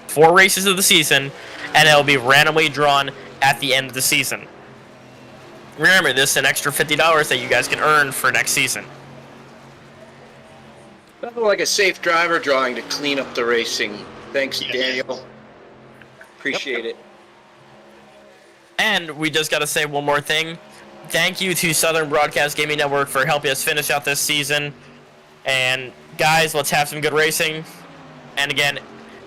4 races of the season, and it'll be randomly drawn at the end of the season. Remember, this is an extra $50 that you guys can earn for next season. Nothing like a safe driver drawing to clean up the racing. Thanks, Daniel. Appreciate it. And we just got to say one more thing. Thank you to Southern Broadcast Gaming Network for helping us finish out this season. And guys, let's have some good racing. And again,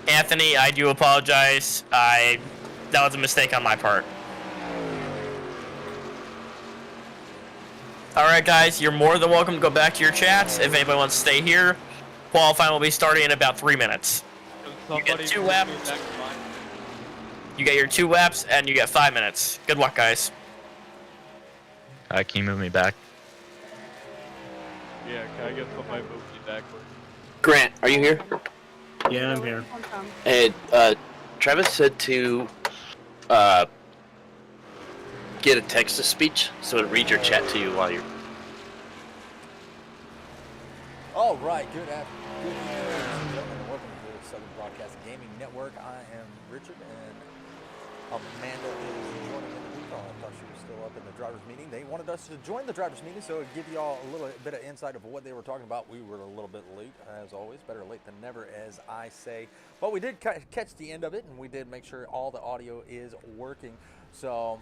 Anthony, I do apologize. That was a mistake on my part. Alright guys, you're more than welcome to go back to your chats if anybody wants to stay here. Qualifying will be starting in about 3 minutes. You get 2 laps. You get your 2 laps and you get 5 minutes. Good luck, guys. Can you move me back? Yeah, can I get somebody move me backward? Grant, are you here? Yeah, I'm here. Hey, Travis said to get a text-to-speech so it reads your chat to you while you're... All right, good evening, ladies and gentlemen, and welcome to the Southern Broadcast Gaming Network. I am Richard, and Amanda is joining in the week. I thought she was still up in the driver's meeting. They wanted us to join the driver's meeting, so to give you all a little bit of insight of what they were talking about. We were a little bit late, as always. Better late than never, as I say. But we did catch the end of it, and we did make sure all the audio is working. So...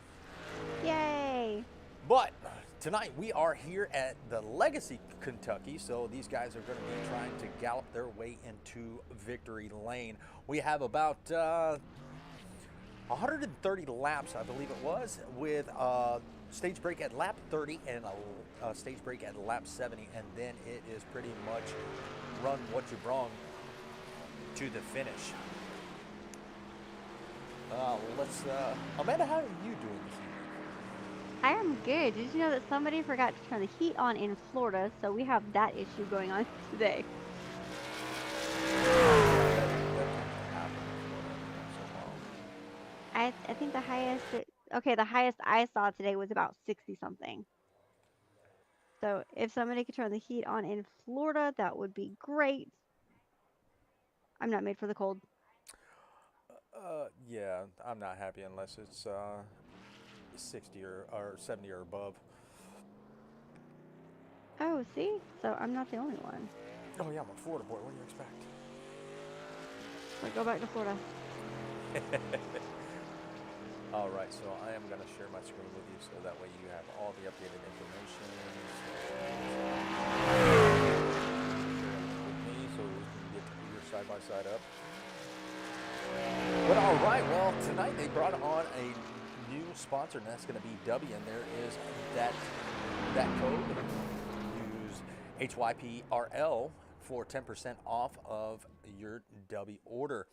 Yay! But tonight we are here at the Legacy, Kentucky, so these guys are going to be trying to gallop their way into victory lane. We have about 130 laps, I believe it was, with a stage break at lap 30 and a stage break at lap 70, and then it is pretty much run what you brung to the finish. Amanda, how are you doing this evening? I am good. Did you know that somebody forgot to turn the heat on in Florida, so we have that issue going on today. I think the highest, the highest I saw today was about 60 something. So if somebody could turn the heat on in Florida, that would be great. I'm not made for the cold. Yeah, I'm not happy unless it's 60 or 70 or above. Oh, see? So I'm not the only one. Oh yeah, I'm a Florida boy. What do you expect? We'll go back to Florida. All right, so I am going to share my screen with you so that way you have all the updated information. With me so we can get your side-by-side up. But all right, well, tonight they brought on a new sponsor, and that's going to be W, and there is that code. Use HYPRL for 10% off of your W order.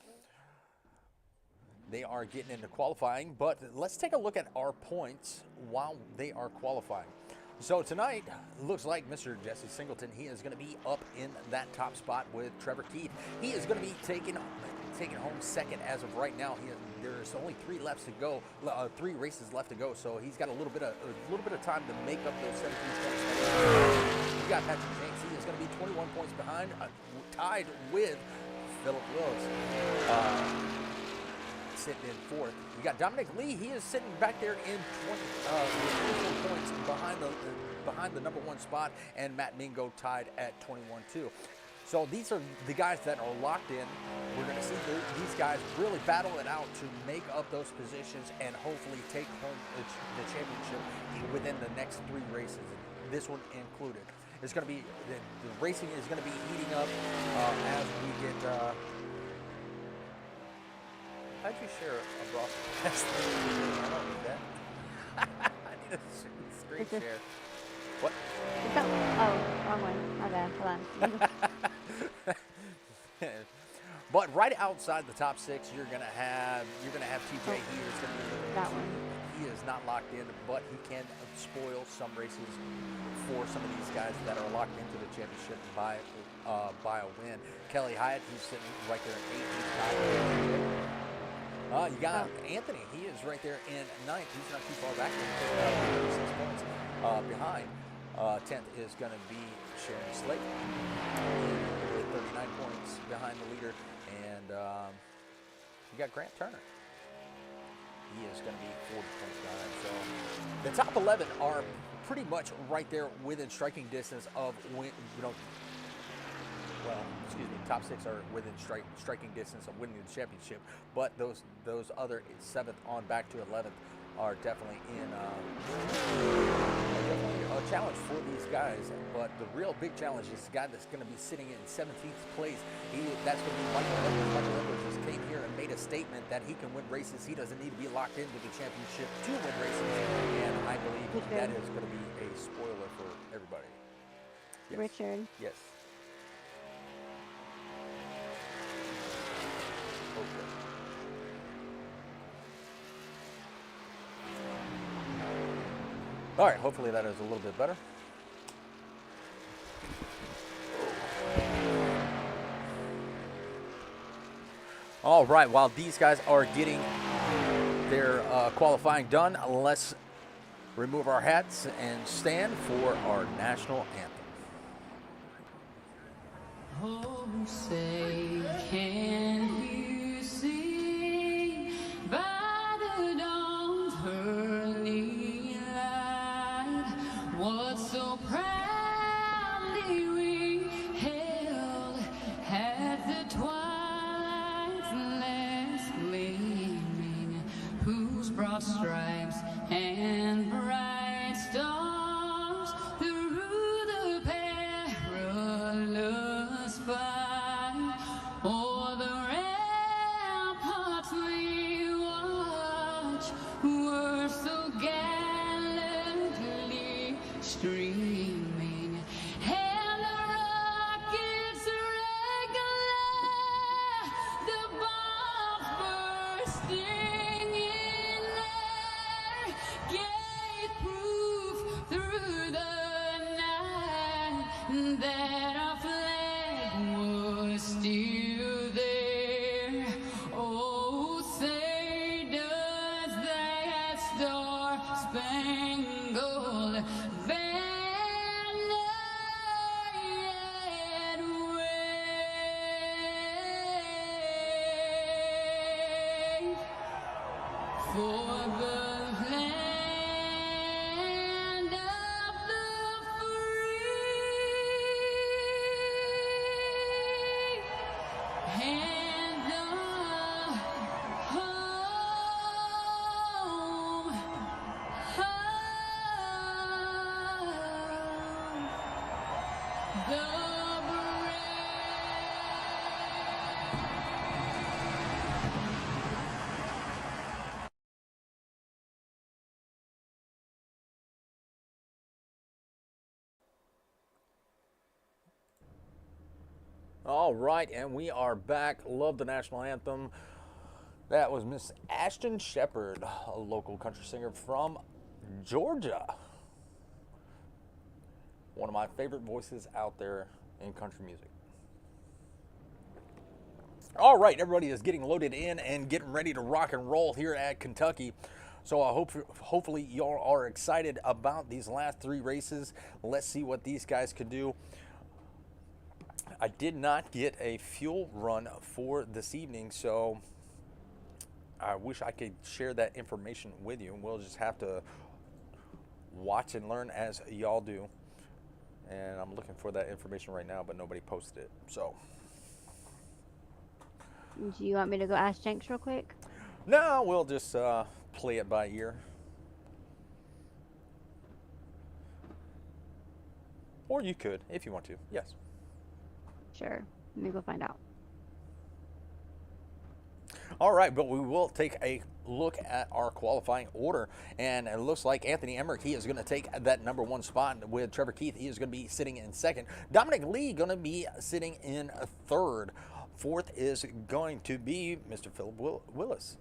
They are getting into qualifying, but let's take a look at our points while they are qualifying. So tonight, looks like Mr. Jesse Singleton, he is going to be up in that top spot with Trevor Keith. He is going to be taking home second as of right now. There's only 3 laps to go, 3 races left to go, so he's got a little bit of time to make up those 17 points. You got Patrick Jenks. He is going to be 21 points behind, tied with Philip Willis. Sitting in 4th. You got Dominic Lee. He is sitting back there in 24 points behind the number 1 spot, and Matt Mingo tied at 21 too. So these are the guys that are locked in. We're going to see these guys really battle it out to make up those positions and hopefully take home the championship within the next 3 races. This one included. It's going to be the racing is going to be heating up as we get. How'd you share a broadcast? I don't need that. I need a screen share. What? Wrong one. My bad. Hold on. But right outside the top 6, you're gonna have TJ. He is gonna be that one. He is not locked in, but he can spoil some races for some of these guys that are locked into the championship by a win. Kelly Hyatt, he's sitting right there at 8th. You got Anthony. He is right there in 9th. He's not too far back. 36 points behind. 10th is going to be Sharon Slate with 39 points behind the leader. And You got Grant Turner. He is going to be 40 points behind. So the top 11 are pretty much right there within striking distance of top 6 are within striking distance of winning the championship. But those other 7th on back to 11th are definitely in a challenge for these guys. But the real big challenge is the guy that's going to be sitting in 17th place. That's going to be Michael Edwards. Michael Edwards just came here and made a statement that he can win races. He doesn't need to be locked into the championship to win races. And I believe that is going to be a spoiler for everybody. Yes. Richard. Yes. Okay. All right, hopefully that is a little bit better. All right, while these guys are getting their qualifying done, let's remove our hats and stand for our national anthem. Oh, say, can you see by the dawn's early light what so proudly we held at the twilight's last gleaming, whose broad stripes and bright stars through the perilous fight o'er the ramparts we watch were so gallantly streaming, and the rockets regular, the bombs bursting in air, gave proof through the night that our flag was still there. Oh, say does that star-spangled banner yet wave for the land of the free and the home, the All right, and we are back. Love the national anthem. That was Miss Ashton Shepherd, a local country singer from Georgia. One of my favorite voices out there in country music. All right, everybody is getting loaded in and getting ready to rock and roll here at Kentucky. So I hopefully y'all are excited about these last 3 races. Let's see what these guys can do. I did not get a fuel run for this evening, so I wish I could share that information with you. We'll just have to watch and learn as y'all do. And I'm looking for that information right now, but nobody posted it. So, Do you want me to go ask Jenks real quick? no, we'll just play it by ear. Or you could, if you want to. Yes. Sure. Let me go find out. All right, but we will take a look at our qualifying order, and it looks like Anthony Emmerich, he is going to take that number 1 spot with Trevor Keith. He is going to be sitting in 2nd. Dominic Lee going to be sitting in 3rd. 4th is going to be Mr. Philip Willis.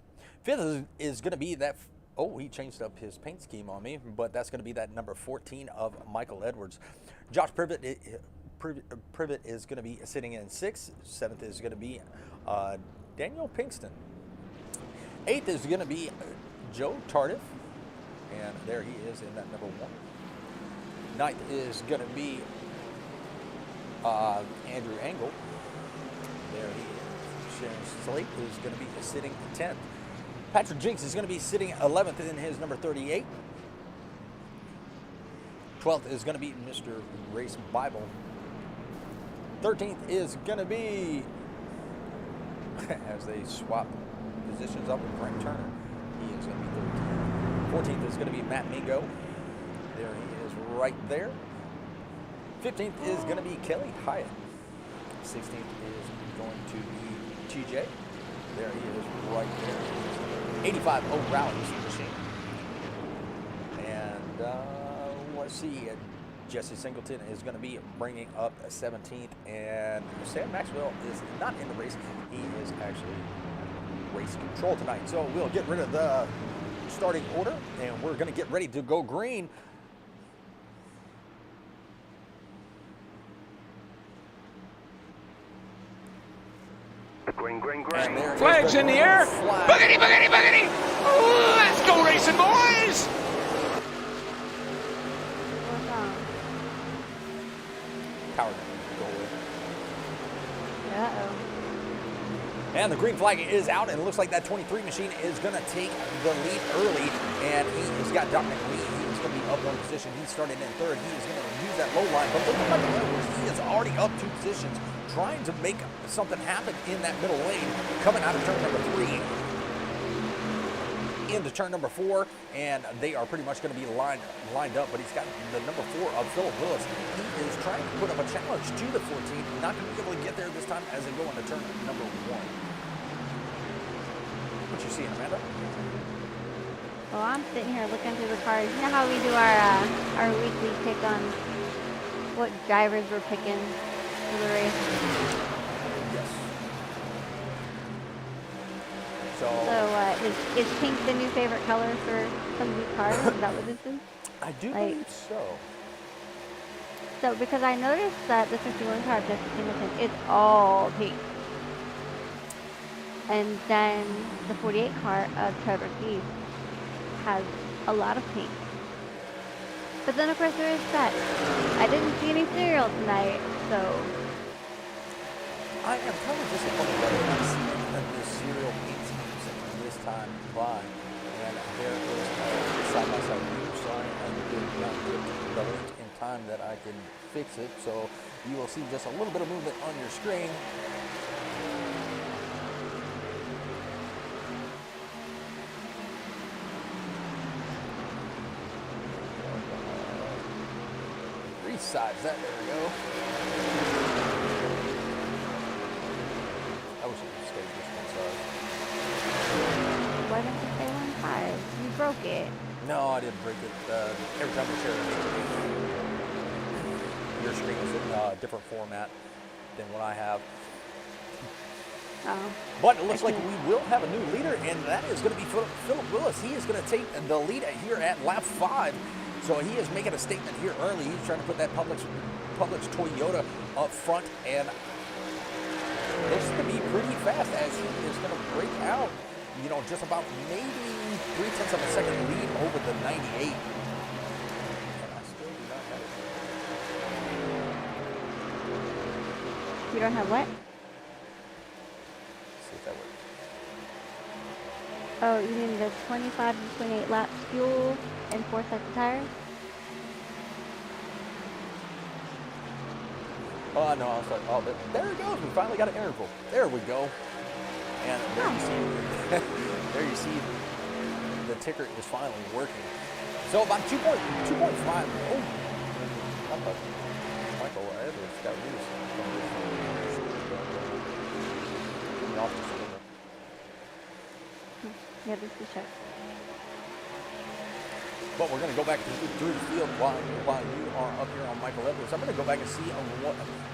5th is going to be that. Oh, he changed up his paint scheme on me, but that's going to be that number 14 of Michael Edwards. Josh Privet is going to be sitting in 6th. 7th is going to be Daniel Pinkston. 8th is going to be Joe Tardif, and there he is in that number 1. 9th is going to be Andrew Engel. There he is. Sharon Slate is going to be sitting 10th. Patrick Jinks is going to be sitting 11th in his number 38. 12th is going to be Mr. Race Bible. 13th is going to be, as they swap positions up with Frank Turner, he is going to be 13th. 14th is going to be Matt Mingo. There he is right there. 15th is going to be Kelly Hyatt. 16th is going to be TJ. There he is right there. 85 O'Reilly's machine. And let's see, Jesse Singleton is going to be bringing up 17th, and Sam Maxwell is not in the race. He is actually race control tonight. So we'll get rid of the starting order, and we're going to get ready to go green. Green. Flags in the air. Boogity, boogity, boogity. Ooh, let's go racing, boys. What's wrong? Power go away. Uh-oh. And the green flag is out, and it looks like that 23 machine is going to take the lead early. And he has got Dominic Lee. He is going to be up one position. He started in third. He is going to use that low line. But look at the Edwards. He is already up 2 positions, trying to make something happen in that middle lane, coming out of turn number 3 into turn number 4, and they are pretty much going to be lined up, but he's got the number 4 of Philip Willis. He is trying to put up a challenge to the 14th, not going to be able to get there this time as they go into turn number 1. What you seeing, Amanda? Well, I'm sitting here looking through the cars. You know how we do our weekly pick on what drivers we're picking for the race? Yes. So Is pink the new favorite color for some of these cars? Is that what this is? I do Like- believe so. So, because I noticed that the 51 car of Jesse Singleton, it's all pink. And then the 48 car of Trevor Keith has a lot of pink. But then, of course, there is that. I didn't see any cereal tonight, so I am kind of disappointed that I'm not seeing the serial paint schemes this time by. And there is a side-by-side view, so I did not get the link in time that I can fix it. So you will see just a little bit of movement on your screen. Sides that, there we go. I wish I could stay just one side. why didn't you stay on 5? You broke it. No, I didn't break it. Every time we share it, your screen is in a different format than what I have. Oh. But it looks like we will have a new leader, and that is going to be Philip Willis. He is going to take the lead here at lap 5. So he is making a statement here early. He's trying to put that Publix Toyota up front, and looks to be pretty fast as he is going to break out, you know, just about maybe 0.3 of a second lead over the 98. And I still do not have it. You don't have what? Let's see if that works. Oh, you mean the 25 to 28 laps fuel and 4 sets of tires? Oh, no, I was like, oh, there it goes. We finally got an interval. There we go. And there you see, there you see the ticker is finally working. So about 2.5. Oh, I thought Michael Edwards got loose. Yeah, this is check. But we're going to go back through the field while you are up here on Michael Edwards. I'm going to go back and see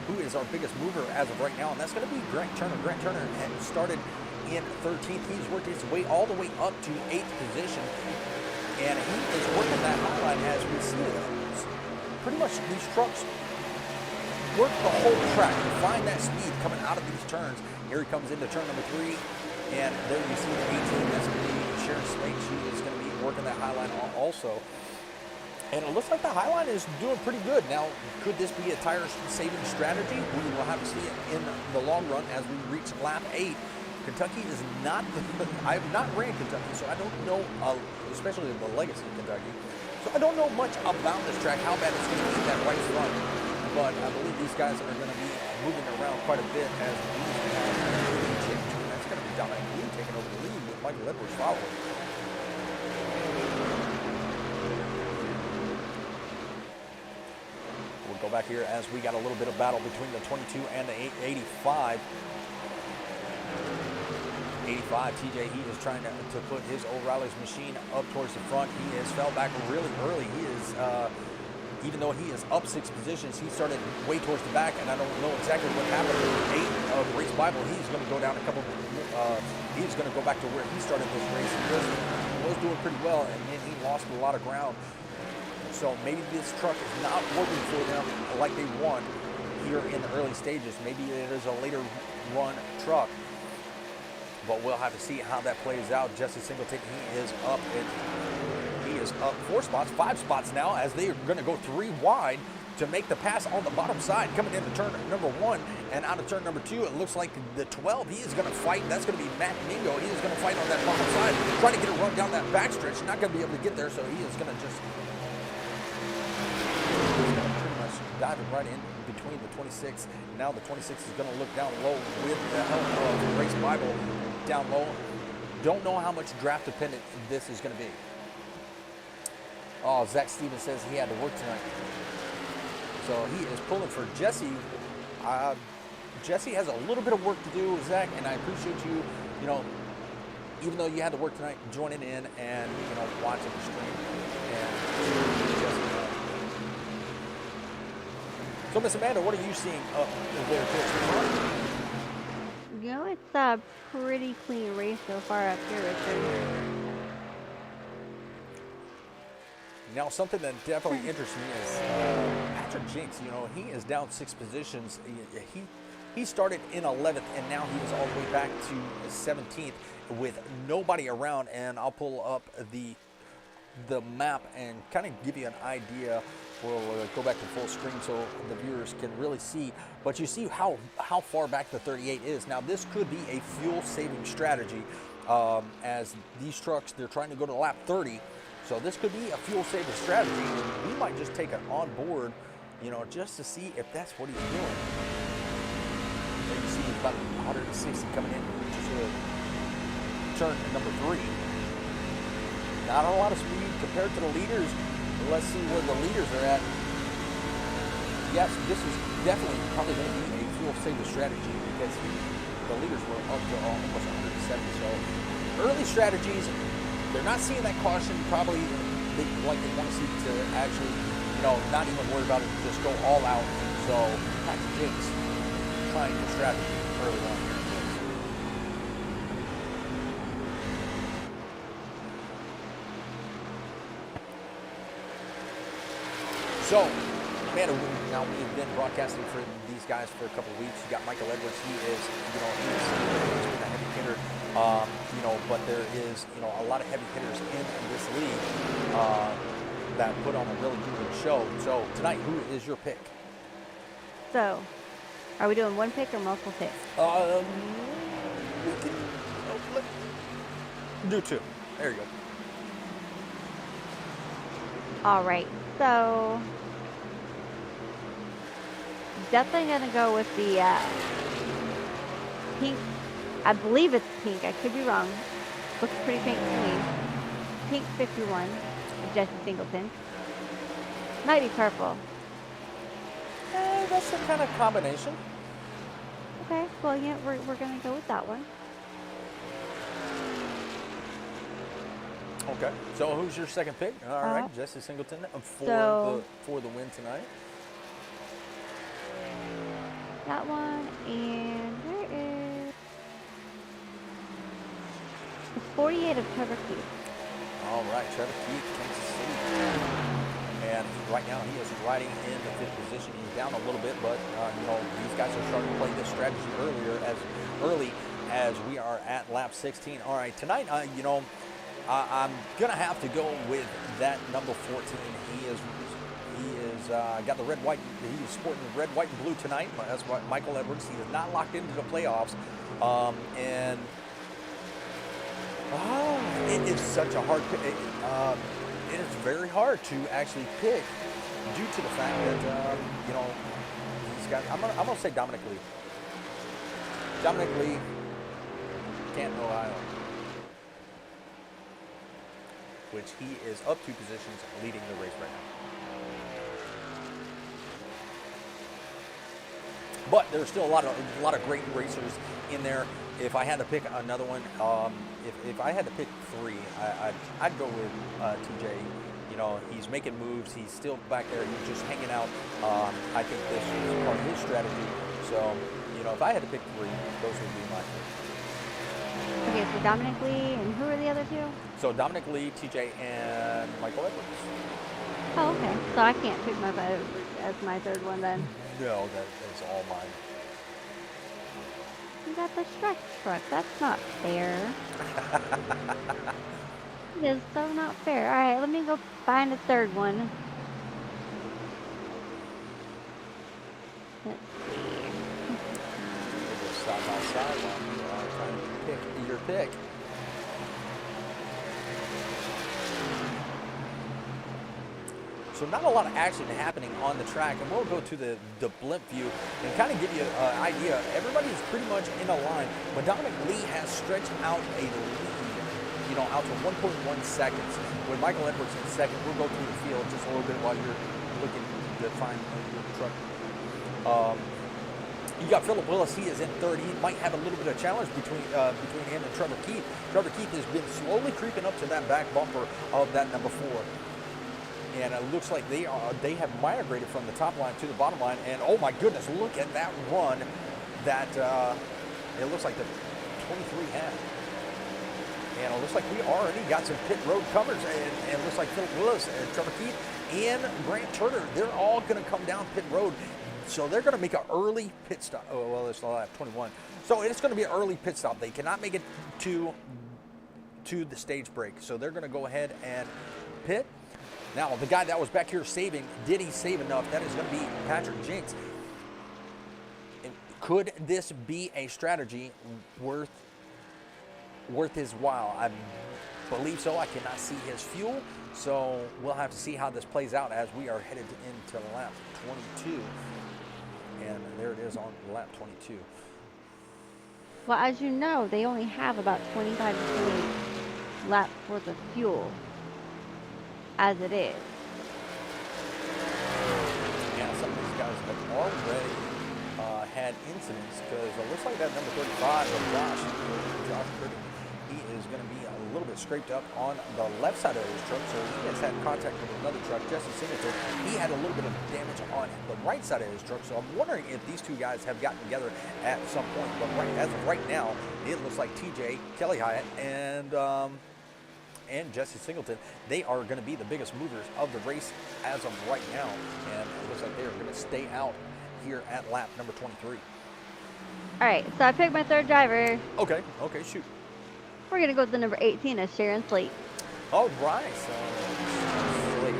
who is our biggest mover as of right now, and that's going to be Grant Turner. Grant Turner had started in 13th. He's worked his way all the way up to 8th position, and he is working that high line as we see it. Pretty much these trucks work the whole track to find that speed coming out of these turns. Here he comes into turn number 3, and there you see the 18. That's going to be Sharon Slate. She is going to be working that high line also. And it looks like the high line is doing pretty good. Now, could this be a tire saving strategy? We will have to see it in the long run as we reach lap 8. Kentucky is not I have not ran Kentucky, so I don't know, especially the legacy of Kentucky. So I don't know much about this track, how bad it's going to be that right front. But I believe these guys are going to be moving around quite a bit as we have a change. And that's going to be Dominic Lee taking over the lead with Michael Edwards following. We'll go back here as we got a little bit of battle between the 22 and the 85. 85, TJ Heat is trying to put his O'Reilly's machine up towards the front. He has fell back really early. He is, even though he is up 6 positions, he started way towards the back, and I don't know exactly what happened with 8 of Race Bible. He's going to go down a couple, he's going to go back to where he started this race. He was doing pretty well, and then he lost a lot of ground. So maybe this truck is not working for them like they want here in the early stages. Maybe it is a later run truck. But we'll have to see how that plays out. Jesse Singleton, he is up 4 spots, 5 spots now, as they are going to go 3 wide to make the pass on the bottom side, coming into turn number 1 and out of turn number 2. It looks like the 12, he is going to fight. That's going to be Matt Mingo. He is going to fight on that bottom side, trying to get a run down that backstretch. Not going to be able to get there, so he is going to just pretty much diving right in between the 26. Now the 26 is going to look down low with the help of Race Bible down low. Don't know how much draft dependent this is going to be. Oh, Zach Stevens says he had to work tonight. So he is pulling for Jesse. Jesse has a little bit of work to do, Zach, and I appreciate you, even though you had to work tonight, joining in and, watching the stream. And Jesse. So, Miss Amanda, what are you seeing up there towards the front? It's a pretty clean race so far up here, Richard. Now, something that definitely interests me is Patrick Jinks. He is down 6 positions. He started in 11th, and now he is all the way back to 17th with nobody around. And I'll pull up the map and kind of give you an idea. We'll go back to full screen so the viewers can really see. But you see how far back the 38 is. Now, this could be a fuel-saving strategy as these trucks, they're trying to go to lap 30. So this could be a fuel-saving strategy. We might just take it on board, just to see if that's what he's doing. There you see about 160 coming in to turn number 3. Not a lot of speed compared to the leaders. Let's see where the leaders are at. Yes, this is definitely probably going to be a fuel-saving strategy because the leaders were up to almost 170. So early strategies, they're not seeing that caution probably like they want to see to actually, not even worry about it, just go all out. So Patrick Jinks trying the strategy early on here. So, man, now we've been broadcasting for these guys for a couple of weeks. You got Michael Edwards. He is, he's been a heavy hitter. But there is, a lot of heavy hitters in this league that put on a really good show. So tonight, who is your pick? So, are we doing one pick or multiple picks? We can do 2. There you go. All right. So, definitely going to go with the pink. I believe it's pink. I could be wrong. Looks pretty pink to me. Pink 51 of Jesse Singleton. Might be purple. That's the kind of combination. Okay. Well, yeah, we're going to go with that one. Okay. So who's your second pick? All right, Jesse Singleton for the win tonight. That one, and where is the 48 of Trevor Keith? All right, Trevor Keith, Kansas City. And right now he is riding in the 5th position. He's down a little bit, but these guys are starting to play this strategy early as we are at lap 16. All right, tonight, I'm gonna have to go with that number 14. He is is got the red, white. He is sporting the red, white, and blue tonight. That's why Michael Edwards. He is not locked into the playoffs, and it is such a hard pick. It is very hard to actually pick due to the fact that you know, he's got. I'm gonna say Dominic Lee. Dominic Lee, Canton, Ohio, which he is up 2 positions, leading the race right now. But there's still a lot of great racers in there. If I had to pick another one, if I had to pick 3, I'd go with TJ. You know, he's making moves. He's still back there. He's just hanging out. I think this is part of his strategy. So, you know, if I had to pick 3, those would be my 3. Okay, so Dominic Lee, and who are the other 2? So Dominic Lee, TJ, and Michael Edwards. Oh, okay. So I can't pick my vote as my 3rd one then. No, that is all mine. You got the stretch truck. That's not fair. It is so not fair. All right, let me go find a 3rd one. Let's see. We'll go side by side while you are trying to pick your pick. So not a lot of action happening on the track, and we'll go to the blimp view and kind of give you an idea. Everybody is pretty much in a line, but Dominic Lee has stretched out a lead, you know, out to 1.1 seconds. With Michael Edwards in 2nd, we'll go through the field just a little bit while you're looking to find your truck. You got Philip Willis. He is in 3rd. He might have a little bit of challenge between him and Trevor Keith. Trevor Keith has been slowly creeping up to that back bumper of that number 4. And it looks like they have migrated from the top line to the bottom line. And oh my goodness, look at that run that it looks like the 23 had. And it looks like we already got some pit road covers. And it looks like Philip Willis and Trevor Keith and Grant Turner, they're all going to come down pit road. So they're going to make an early pit stop. Oh, well, it's lap 21. So it's going to be an early pit stop. They cannot make it to the stage break. So they're going to go ahead and pit. Now, the guy that was back here saving, did he save enough? That is going to be Patrick Jinks. Could this be a strategy worth his while? I believe so. I cannot see his fuel, so we'll have to see how this plays out as we are headed into lap 22. And there it is on lap 22. Well, as you know, they only have about 25 to 30 laps worth of fuel as it is. Yeah, some of these guys have already had incidents, because it looks like that number 35 of Josh Pretty, he is going to be a little bit scraped up on the left side of his truck, so he has had contact with another truck. Jesse Singleton, he had a little bit of damage on the right side of his truck, so I'm wondering if these 2 guys have gotten together at some point. But as of right now, it looks like TJ, Kelly Hyatt, and Jesse Singleton, they are going to be the biggest movers of the race as of right now, and it looks like they are going to stay out here at lap number 23. All right, so I picked my 3rd driver. Okay, shoot. We're going to go with the number 18 as Sharon Slate. All right, so Slate.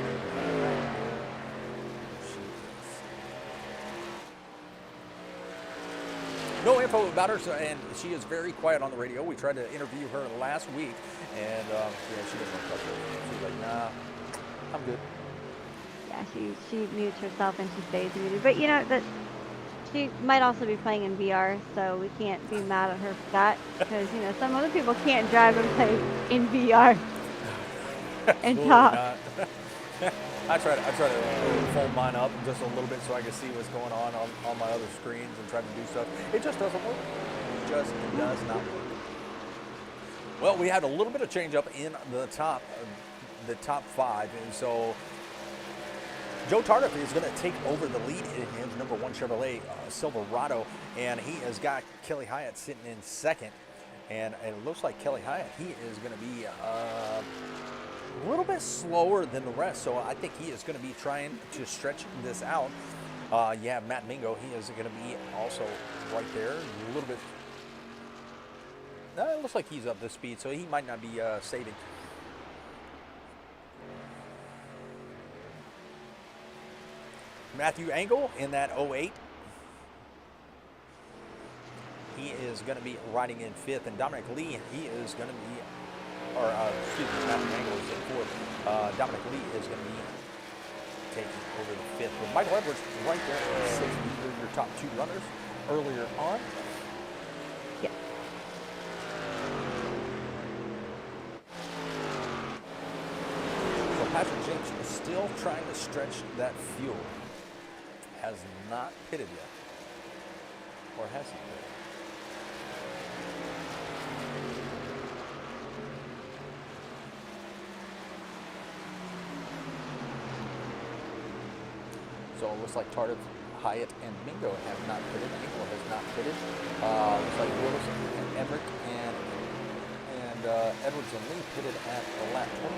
No info about her, and she is very quiet on the radio. We tried to interview her last week, and yeah, she doesn't want to talk to her. She's like, nah, I'm good. Yeah, she mutes herself and she stays muted. But you know that she might also be playing in VR, so we can't be mad at her for that, because you know some other people can't drive and play in VR and talk. I try to fold mine up just a little bit so I can see what's going on my other screens and try to do stuff. It just doesn't work. It just does not work. Well, we had a little bit of change up in the top 5, and so Joe Tardif is going to take over the lead in his number 1 Chevrolet Silverado, and he has got Kelly Hyatt sitting in 2nd, and it looks like Kelly Hyatt, he is going to be a little bit slower than the rest, so I think he is going to be trying to stretch this out. You have Matt Mingo, he is going to be also right there, a little bit. It looks like he's up to speed, so he might not be saving. Matthew Angle in that 08. He is going to be riding in 5th, and Dominic Lee, he is going to be, excuse me, Matthew Angle is in 4th. Dominic Lee is going to be taking over the 5th, with Michael Edwards right there in 6th. These are your top 2 runners earlier on. Yeah. So Patrick James is still trying to stretch that fuel. Has not pitted yet. Or has he pitted? So it looks like Tardif, Hyatt, and Mingo have not pitted. Engel has not pitted. Looks like Willis and Emmerich and Edwards and Lee pitted at the lap 20.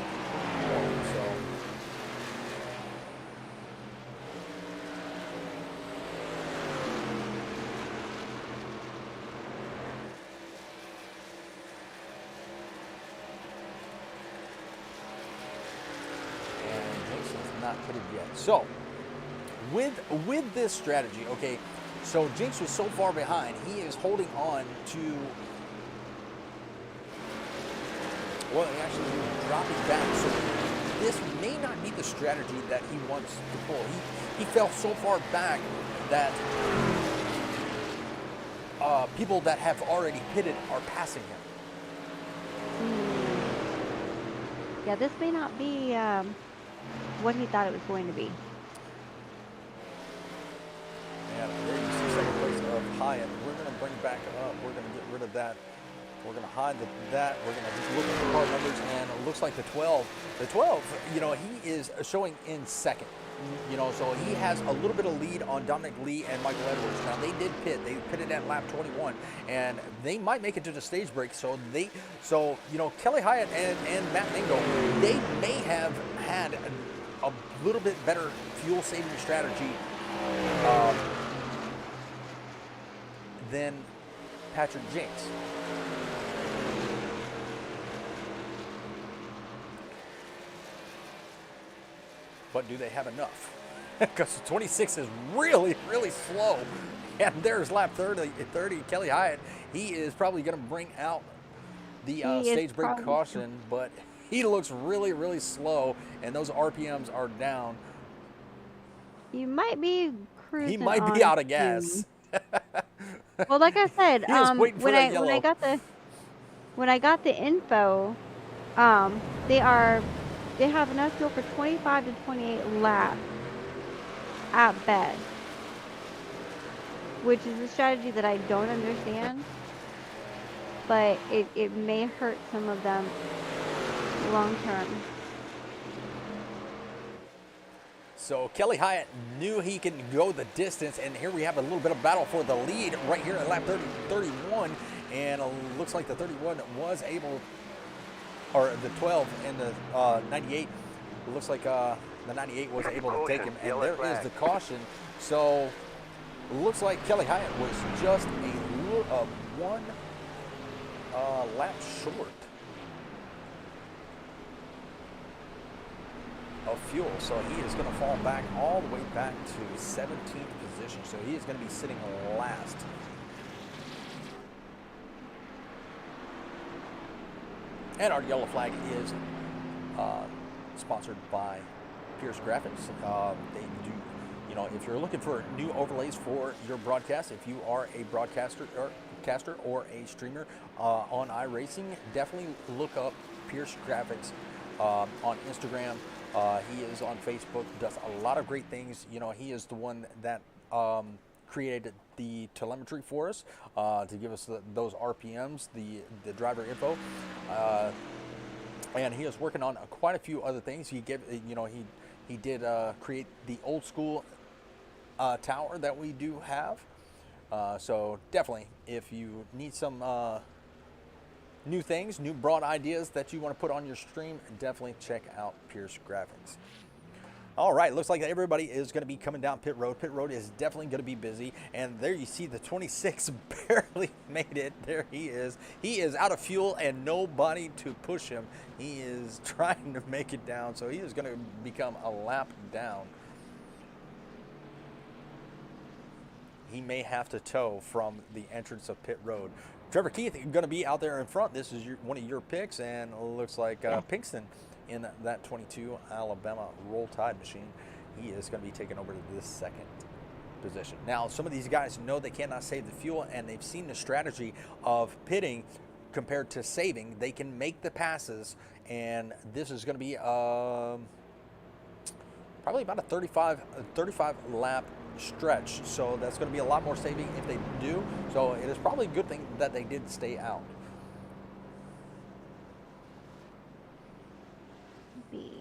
So and Jason's not pitted yet. So with this strategy, okay, so Jinx was so far behind, he is holding on to, well, actually dropping back. So this may not be the strategy that he wants to pull. He fell so far back that people that have already pitted are passing him. Yeah, this may not be what he thought it was going to be. And there you see second place of Hyatt. We're going to bring back up. We're going to get rid of that. We're going to hide that. We're going to just look at the car numbers, and it looks like the 12. The 12, you know, he is showing in second. You know, so he has a little bit of lead on Dominic Lee and Michael Edwards. Now, they did pit. They pitted at lap 21, and they might make it to the stage break. So, you know, Kelly Hyatt and Matt Mingo, they may have had a little bit better fuel-saving strategy than Patrick Jinx. But do they have enough? Because 26 is really, really slow. And there's lap 30, Kelly Hyatt. He is probably going to bring out the stage break caution, but he looks really, really slow, and those RPMs are down. You might be cruising. He might be out of gas. Well, like I said, when I got the info, they have enough fuel for 25 to 28 laps at best, which is a strategy that I don't understand, but it may hurt some of them long term. So Kelly Hyatt knew he can go the distance, and here we have a little bit of battle for the lead right here at lap 31, and it looks like the 31 was able, or the 12 and the 98, it looks like the 98 was able to take him, and there is the caution. So it looks like Kelly Hyatt was just one lap short of fuel, so he is going to fall back all the way back to 17th position, so he is going to be sitting last. And our yellow flag is sponsored by Pierce Graphics. They do, you know, if you're looking for new overlays for your broadcast, if you are a broadcaster or a streamer on iRacing, definitely look up Pierce Graphics on Instagram. He is on Facebook, does a lot of great things. You know, he is the one that created the telemetry for us to give us those RPMs, the driver info, and he is working on quite a few other things. He did create the old school tower that we do have. So definitely, if you need some new things, new broad ideas that you want to put on your stream, definitely check out Pierce Graphics. All right, looks like everybody is going to be coming down pit road. Pit road is definitely going to be busy. And there you see the 26 barely made it. There he is. He is out of fuel and nobody to push him. He is trying to make it down, so he is going to become a lap down. he may have to tow from the entrance of pit road. Trevor Keith going to be out there in front. This is one of your picks, and it looks like Pinkston in that 22 Alabama Roll Tide machine. He is going to be taking over to this second position. Now, some of these guys know they cannot save the fuel, and they've seen the strategy of pitting compared to saving. They can make the passes, and this is going to be probably about a 35 lap stretch. So that's going to be a lot more saving if they do. So it is probably a good thing that they did stay out. B.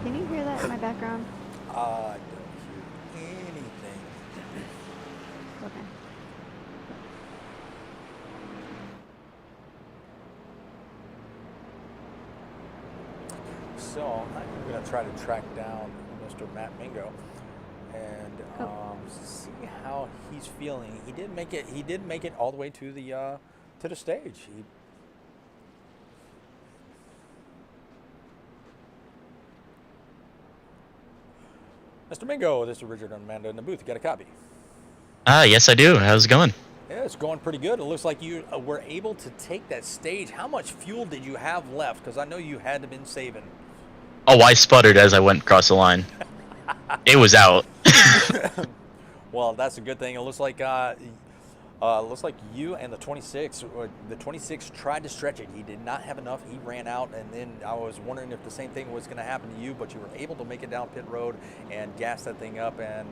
Can you hear that in my background? I don't hear anything. Okay. So I'm going to try to track down Mr. Matt Mingo and see how he's feeling. He did make it. He did make it all the way to the stage. Mr. Mingo, this is Richard and Amanda in the booth. You got a copy? Yes, I do. How's it going? Yeah, it's going pretty good. It looks like you were able to take that stage. How much fuel did you have left? Because I know you had to been saving. Oh, I sputtered as I went across the line. It was out. Well, that's a good thing. It looks like you and the 26 tried to stretch it. He did not have enough. He ran out, and then I was wondering if the same thing was going to happen to you, but you were able to make it down pit road and gas that thing up. And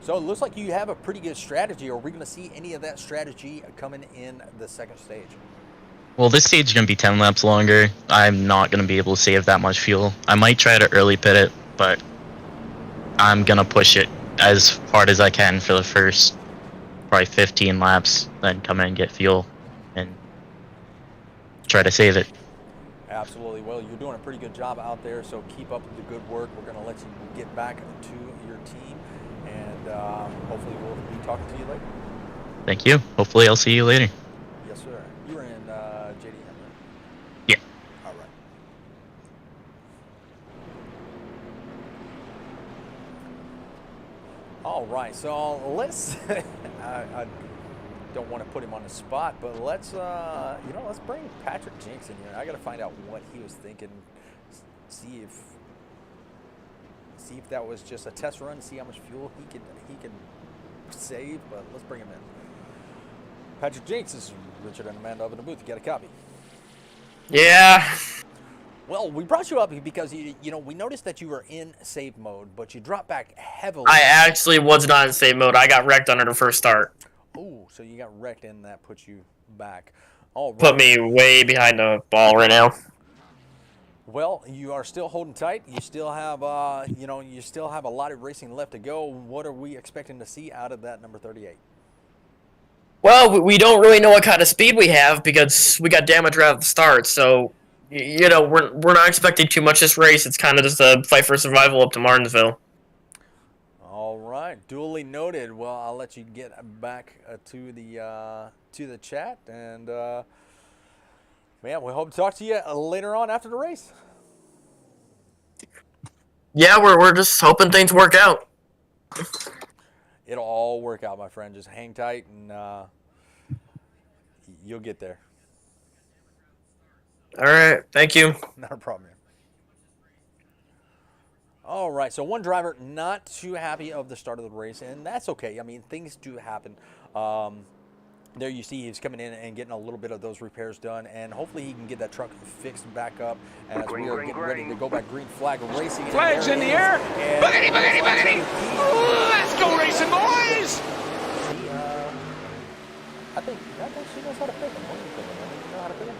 so it looks like you have a pretty good strategy. Are we going to see any of that strategy coming in the second stage? Well, this stage is going to be 10 laps longer. I'm not going to be able to save that much fuel. I might try to early pit it, but I'm going to push it as hard as I can for the first probably 15 laps, then come in and get fuel and try to save it. Absolutely. Well, you're doing a pretty good job out there, so keep up the good work. We're going to let you get back to your team, and hopefully we'll be talking to you later. Thank you. Hopefully I'll see you later. Yes, sir. You were in JDM, right? Yeah. All right. All right, so let's. I don't want to put him on the spot, but let's let's bring Patrick Jinks in here. I got to find out what he was thinking. See if that was just a test run. See how much fuel he could save. But let's bring him in. Patrick Jinks, this is Richard and Amanda up in the booth. You got a copy? Yeah. Well, we brought you up because we noticed that you were in save mode, but you dropped back heavily. I actually was not in save mode. I got wrecked under the first start. Oh, so you got wrecked and that put you back. All right. Put me way behind the ball right now. Well, you are still holding tight. You still have you still have a lot of racing left to go. What are we expecting to see out of that number 38? Well, we don't really know what kind of speed we have because we got damage right at the start. So, we're not expecting too much this race. It's kind of just a fight for survival up to Martinsville. All right, duly noted. Well, I'll let you get back to the chat, and man, we hope to talk to you later on after the race. Yeah, we're just hoping things work out. It'll all work out, my friend. Just hang tight, and you'll get there. All right, thank you. Not a problem, man. All right, so one driver not too happy of the start of the race, and that's okay. I mean, things do happen. There you see he's coming in and getting a little bit of those repairs done, and hopefully he can get that truck fixed back up as we are getting ready to go back. Green flag racing. Flags in the air. Boogity, boogity, boogity. Let's go racing, boys. I think she knows how to pick him. What do you think? You know how to pick him?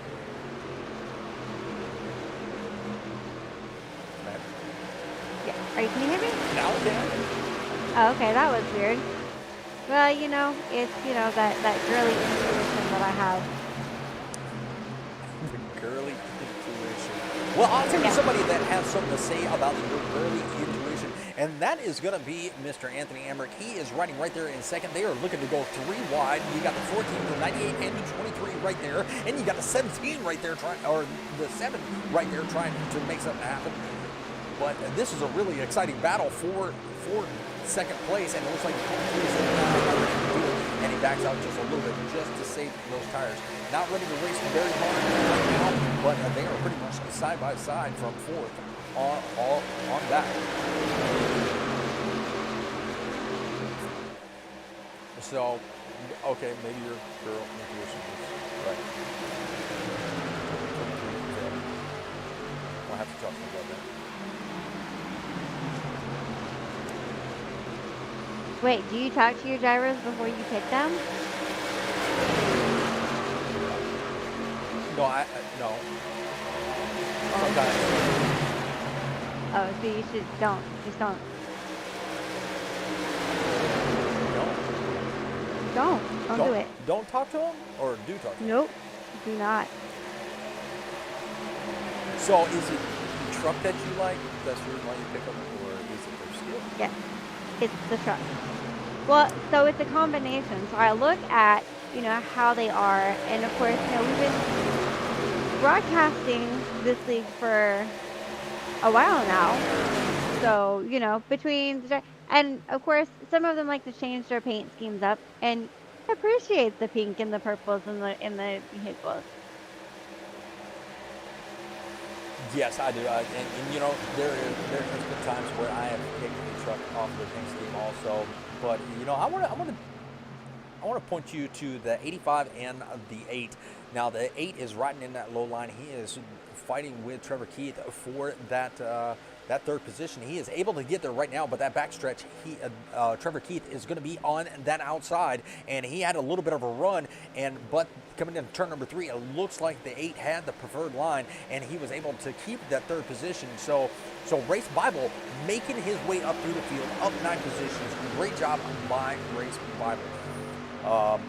Can you hear me? Now I can. Oh, okay, that was weird. Well, it's, that girly intuition that I have. The girly intuition. Well, I'll tell you somebody that has something to say about your girly intuition, And that is going to be Mr. Anthony Emmerich. He is riding right there in second. They are looking to go 3 wide. You got the 14, the 98, and the 23 right there. And you got the 17 right there, or the 7 right there trying to make something happen. But this is a really exciting battle for second place. And it looks like the 23 is and he backs out just a little bit just to save those tires. Not ready to race very hard right now, but they are pretty much side by side from fourth on that. So, okay, maybe your girl intuition is right. We'll have to talk to you about that. Wait, do you talk to your drivers before you pick them? No, no. Sometimes. Oh, so you should just don't. Don't do it. Don't talk to them, or do talk to them? Nope, do not. So is it the truck that you like? That's the reason why you pick them, or is it their skill? Yes, it's the truck. Well, so it's a combination. So I look at, how they are, and of course, we've been broadcasting this league for a while now. So, between and of course, some of them like to change their paint schemes up, and appreciate the pink and the purples in the vehicles. Yes, I do. And there has been times where I have picked the truck off the paint scheme also. But I want to point you to the 85 and the 8. Now the 8 is riding in that low line. He is fighting with Trevor Keith for that third position. He is able to get there right now, but that backstretch, Trevor Keith is going to be on that outside, and he had a little bit of a run, but coming into turn number 3, it looks like the 8 had the preferred line, and he was able to keep that third position. So Race Bible making his way up through the field, up 9 positions. Great job by Race Bible.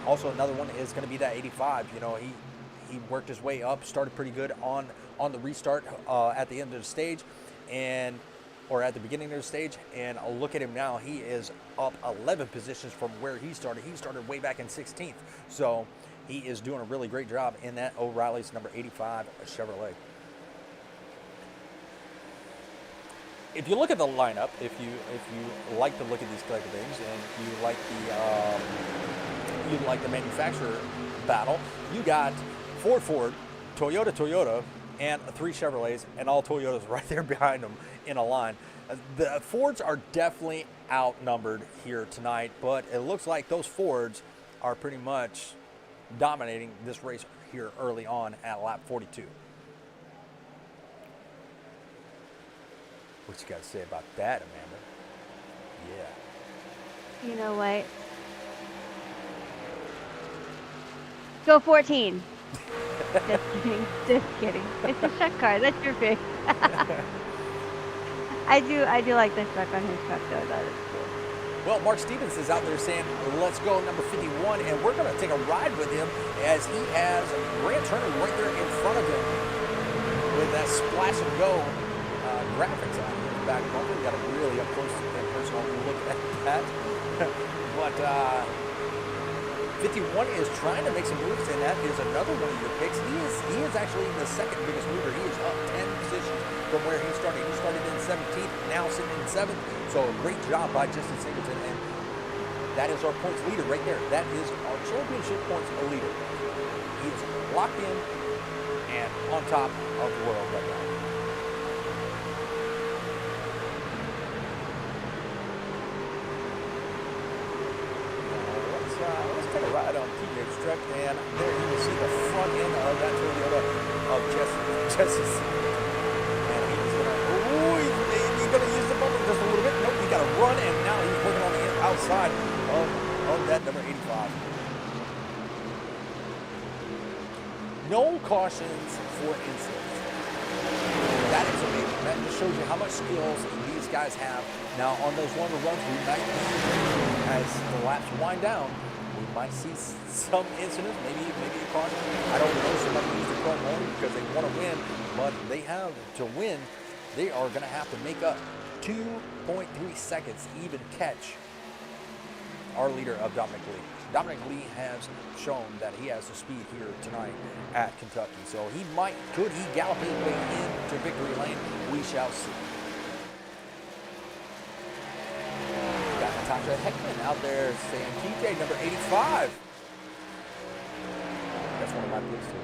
Also, another one is going to be that 85. He worked his way up, started pretty good on the restart at the end of the stage, or at the beginning of the stage, and look at him now. He is up 11 positions from where he started. He started way back in 16th, so he is doing a really great job in that O'Reilly's number 85 Chevrolet. If you look at the lineup, if you like to look at these type of things, and you like the manufacturer battle, you got Ford, Toyota, and 3 Chevrolets, and all Toyotas right there behind them in a line. The Fords are definitely outnumbered here tonight, but it looks like those Fords are pretty much dominating this race here early on at lap 42. What you got to say about that, Amanda? Yeah. You know what? Go 14. Just kidding. It's a truck car. That's your pick. I do like the truck on his truck though. That is cool. Well, Mark Stevens is out there saying, let's go number 51, and we're going to take a ride with him as he has Grant Turner right there in front of him with that splash and go graphics on his back bumper. We got a really up close and personal look at that. But 51 is trying to make some moves, and that is another one of your picks. He is actually the second biggest mover. He is up 10 positions from where he started. He started in 17th, now sitting in 7th. So a great job by Justin Singleton, and that is our points leader right there. That is our championship points leader. He is locked in and on top of the world right now. Let's take a ride on TJ's truck, and there you will see the front end of that Toyota of Jesse's. And he's going to use the bumper just a little bit. Nope, he got to run, and now he's working on the outside of that number 85. No cautions for incidents. That is amazing. That just shows you how much skills these guys have. Now, on those longer runs, we might, as the laps wind down, we might see some incidents, maybe a caution. I don't know, somebody needs to come home because they want to win, but they have to win. They are going to have to make up 2.3 seconds to even catch our leader of Dominic Lee. Dominic Lee has shown that he has the speed here tonight at Kentucky. So could he gallop his way into victory lane? We shall see. Got Natasha Heckman out there saying TJ number 85. That's one of my picks too.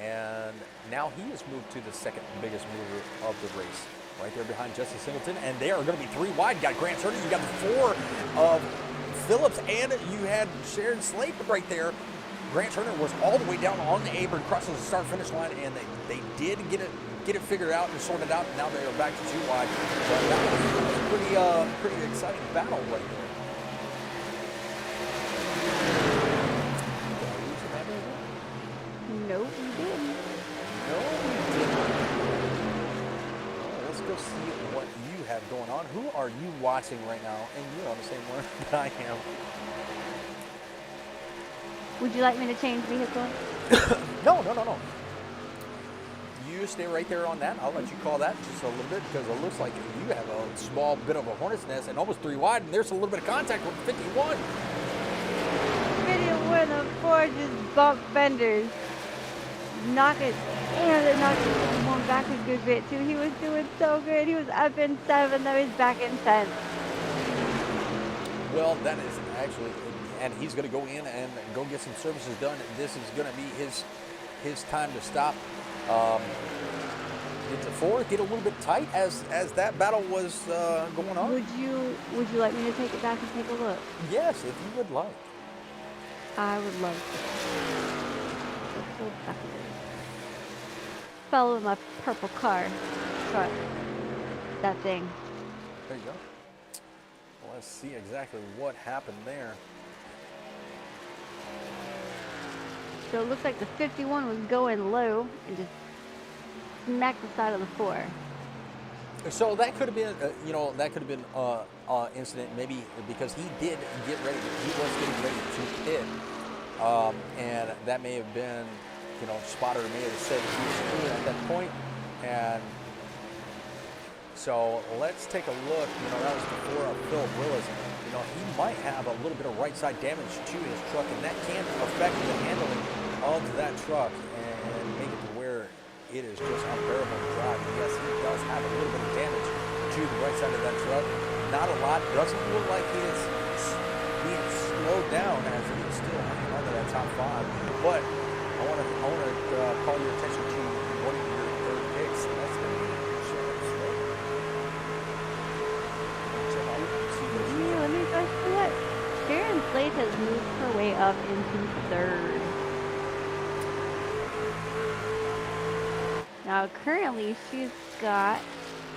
And now he has moved to the second biggest mover of the race. Right there behind Jesse Singleton. And they are going to be 3 wide. You got Grant Turner. You got the 4 of Phillips. And you had Sharon Slate right there. Grant Turner was all the way down on the apron, crosses the start-finish line. And they did get it figured out and sorted out. And now they are back to 2 wide. But that was a pretty exciting battle right there. Nope, we didn't. No, we didn't. Let's go see what you have going on. Who are you watching right now? And you're on the same one that I am. Would you like me to change vehicle? No. You stay right there on that. I'll let you call that just a little bit because it looks like you have a small bit of a hornet's nest and almost 3 wide. And there's a little bit of contact with 51. Video win of 4 just bump fenders. Knock it. And it knocked one back a good bit too. He was doing so good. He was up in 7, now he's back in 10. Well, that is actually, and he's going to go in and go get some services done. This is going to be his time to stop. Get to 4, get a little bit tight as that battle was going on. Would you like me to take it back and take a look? Yes, if you would like. I would love to. Let's go back a bit. Follow my purple car. Truck. That thing. There you go. Well, let's see exactly what happened there. So it looks like the 51 was going low and just smacked the side of the 4. So that could have been, that could have been incident maybe because he did get ready. He was getting ready to pit, and that may have been, spotter may have said he was clear at that point, and so let's take a look. That was before Philip Willis. He might have a little bit of right side damage to his truck, and that can affect the handling of that truck and make it to where it is just unbearable to drive. And yes, he does have a little bit of damage to the right side of that truck. Not a lot. Doesn't look like he is being slowed down as he is still hanging on to that top 5. But I want to call your attention to one of your third picks. And that's going to be Sharon Slate. Let me go see what. Sharon Slate has moved her way up into 3rd. Now currently she's got,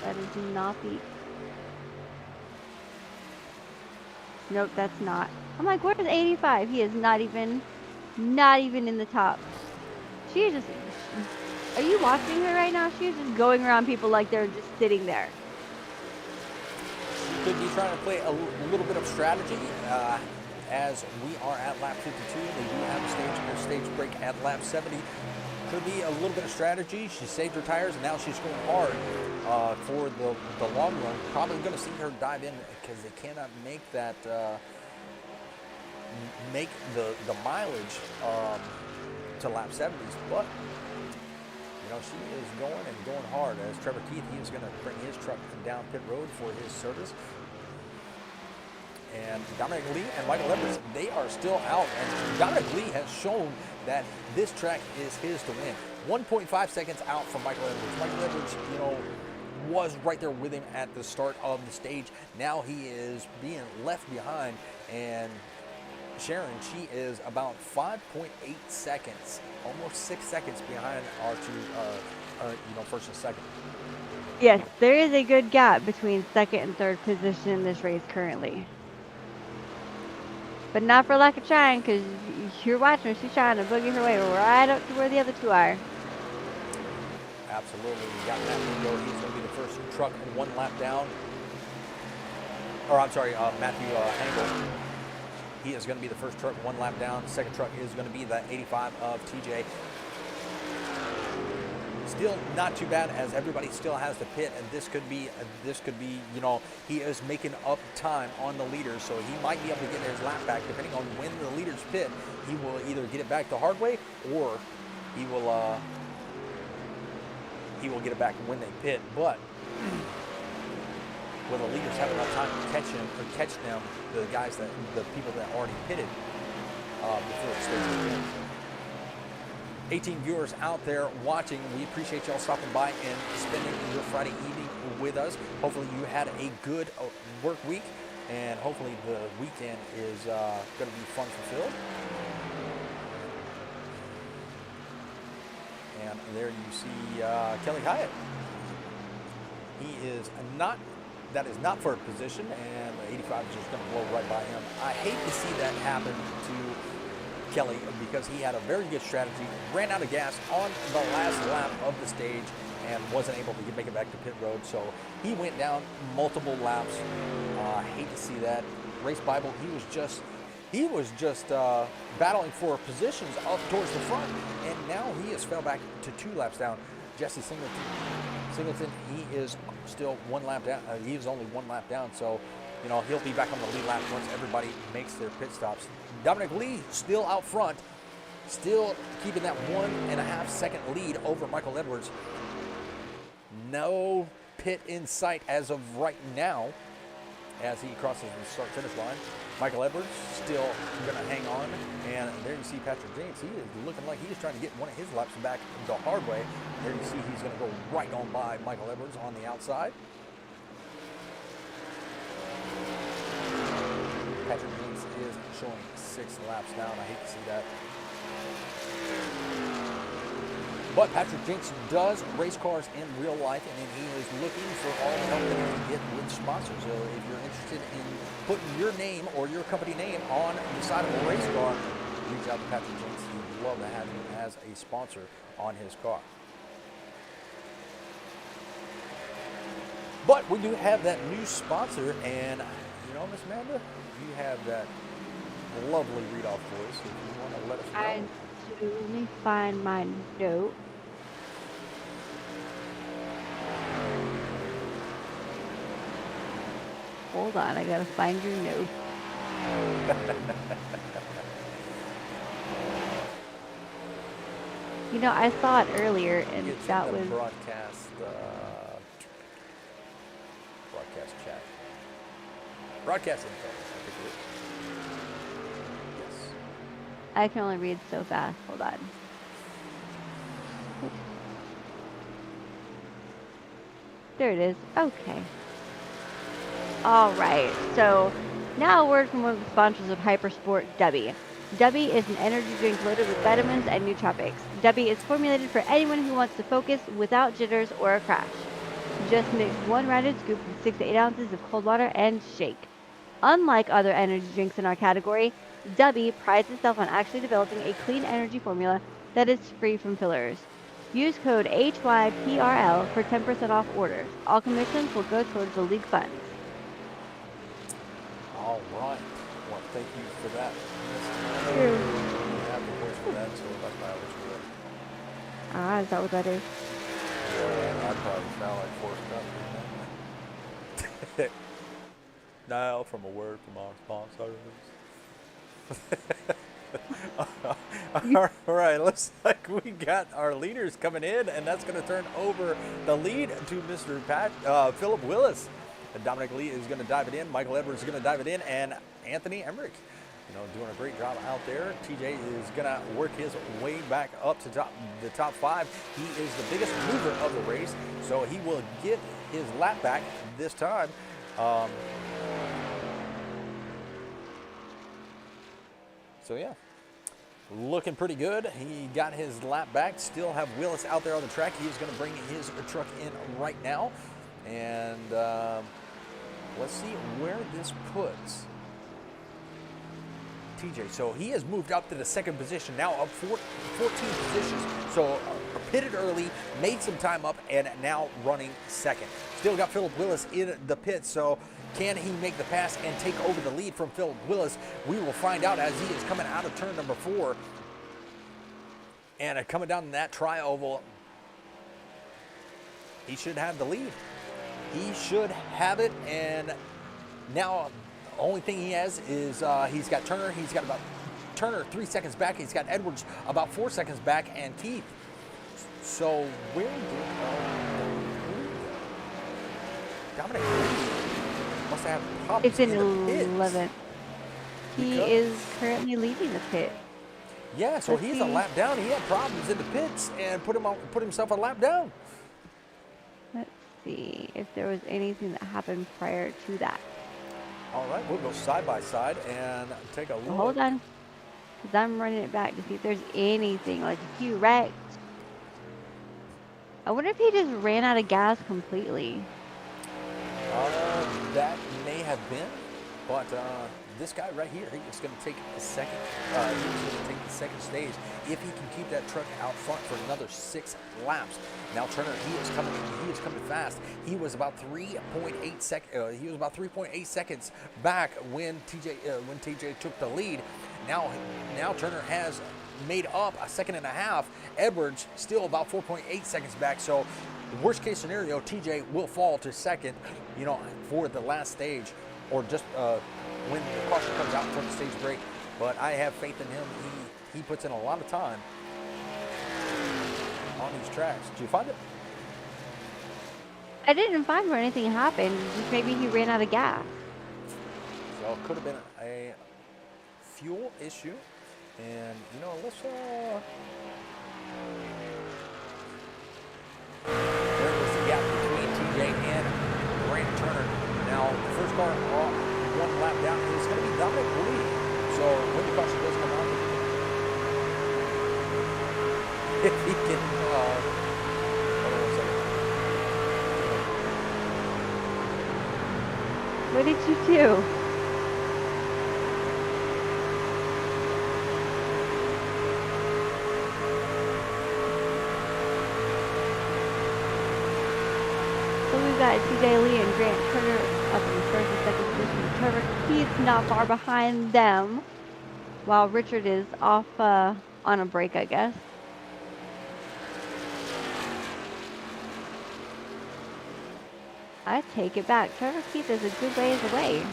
that is not the, nope, that's not. I'm like, where's 85? He is not even in the top. She is just, are you watching her right now? She's just going around people like they're just sitting there. Could be trying to play a little bit of strategy as we are at lap 52. They do have a stage break at lap 70. Could be a little bit of strategy. She saved her tires and now she's going hard for the long run. Probably going to see her dive in because they cannot make that make the mileage to lap 70s, but she is going hard. As Trevor Keith, he is going to bring his truck down pit road for his service. And Dominic Lee and Michael Edwards, they are still out. And Dominic Lee has shown that this track is his to win. 1.5 seconds out from Michael Edwards. Michael Edwards, was right there with him at the start of the stage. Now he is being left behind, and Sharon, she is about 5.8 seconds, almost 6 seconds behind our two, first and second. Yes, there is a good gap between 2nd and 3rd position in this race currently. But not for lack of trying, because you're watching her. She's trying to boogie her way right up to where the other 2 are. Absolutely. We got Matt Mingo. He's going to be the first truck 1 lap down. Or, I'm sorry, Matthew Hangle. He is going to be the first truck 1 lap down. The second truck is going to be the 85 of TJ still not too bad, as everybody still has the pit, and this could be, you know, he is making up time on the leaders, so he might be able to get his lap back. Depending on when the leaders pit, he will either get it back the hard way, or he will get it back when they pit. But will the leaders have enough time to catch him, or catch them, the people that already pitted before it starts to pit? 18 viewers out there watching, we appreciate y'all stopping by and spending your Friday evening with us. Hopefully you had a good work week, and hopefully the weekend is going to be fun fulfilled. And there you see Kelly Hyatt. He is not, that is not for a position, and the 85 is just going to blow right by him. I hate to see that happen to Kelly, because he had a very good strategy, ran out of gas on the last lap of the stage, and wasn't able to make it back to pit road. So he went down multiple laps. I hate to see that. Race Bible, he was just battling for positions up towards the front, and now he has fell back to 2 laps down. Jesse Singleton, he is still 1 lap down. He is only 1 lap down, so you know, he'll be back on the lead lap once everybody makes their pit stops. Dominic Lee still out front, still keeping that 1.5 second lead over Michael Edwards. No pit in sight as of right now as he crosses the start-finish line. Michael Edwards still going to hang on. And there you see Patrick James. He is looking like he's trying to get one of his laps back the hard way. There you see he's going to go right on by Michael Edwards on the outside. Patrick James is showing 6 laps down. I hate to see that. But Patrick Jenks does race cars in real life, and he is looking for all the help that he can get with sponsors. So if you're interested in putting your name or your company name on the side of a race car, reach out to Patrick Jenks. He'd love to have you as a sponsor on his car. But we do have that new sponsor, and you know, Miss Amanda, you have that lovely read-off voice. If you want to let us know. Let me find my note. Hold on, I gotta find your note. You know, I saw it earlier, and that was broadcast chat. Broadcast info, I think it is. Yes. I can only read so fast. Hold on. There it is. Okay. All right. So now a word from one of the sponsors of HyperSport, Debbie. Debbie is an energy drink loaded with vitamins and nootropics. Debbie is formulated for anyone who wants to focus without jitters or a crash. Just mix 1 rounded scoop with 6 to 8 ounces of cold water and shake. Unlike other energy drinks in our category, Debbie prides itself on actually developing a clean energy formula that is free from fillers. Use code HYPRL for 10% off orders. All commissions will go towards the league funds. All right. Well, thank you for that. Sure. You have the voice for that, so that's why I was good. Ah, is that what that is? Yeah, I probably sound like Forrest Gump. Now, from a word from our sponsors. All right, looks like we got our leaders coming in, and that's going to turn over the lead to Mr. Philip Willis. And Dominic Lee is going to dive it in. Michael Edwards is going to dive it in, and Anthony Emmerich, doing a great job out there. TJ is going to work his way back up to the top 5. He is the biggest mover of the race, so he will get his lap back this time. So yeah, looking pretty good. He got his lap back. Still have Willis out there on the track. He is going to bring his truck in right now. And let's see where this puts TJ. So he has moved up to the 2nd position, now up 14 positions. So pitted early, made some time up, and now running 2nd. Still got Philip Willis in the pit, so can he make the pass and take over the lead from Philip Willis? We will find out as he is coming out of turn number 4. And coming down that tri-oval, he should have the lead. He should have it, and now the only thing he has is he's got Turner. He's got about Turner 3 seconds back. He's got Edwards about 4 seconds back, and Keith. So where did Dominic must have problems It's in the pits. 11th. He Because- is currently leading the pit. Yeah, so Let's he's a see. lap down. He had problems in the pits and put himself a lap down. Let's see if there was anything that happened prior to that. All right, we'll go side by side and take a look. Hold on, because I'm running it back to see if there's anything, like if you wrecked. I wonder if he just ran out of gas completely. That may have been, but this guy right here, he is going to take the second. He is going to take the second stage if he can keep that truck out front for another 6 laps. Now Turner, he is coming fast. He was about 3.8 seconds back when TJ took the lead. Now Turner has made up a second and a half. Edwards still about 4.8 seconds back. So worst case scenario, TJ will fall to second, for the last stage, or just when the caution comes out for the stage break. But I have faith in him. He puts in a lot of time on these tracks. Did you find it? I didn't find where anything happened. Just maybe he ran out of gas. So it could have been a fuel issue. And, let's... There was the gap between TJ and Grant Turner. Now, the first car one lap down is going to be Dominic Lee. So when the caution does come out, if he can... hold on a second. What did you do? So we've got TJ Lee and Grant Turner up in first and second position. Trevor Keith's not far behind them, while Richard is off on a break, I guess. I take it back. Trevor Keith is a good ways away.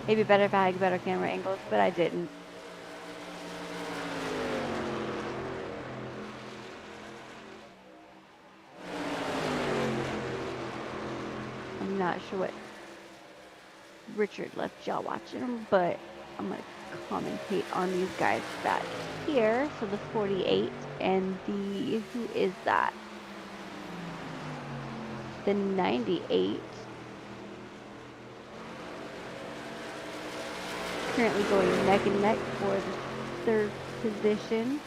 Maybe better if I had better camera angles, but I didn't. I'm not sure what Richard left y'all watching, but I'm going to commentate on these guys back here. So the 48 and the, who is that? The 98. Currently going neck and neck for the third position.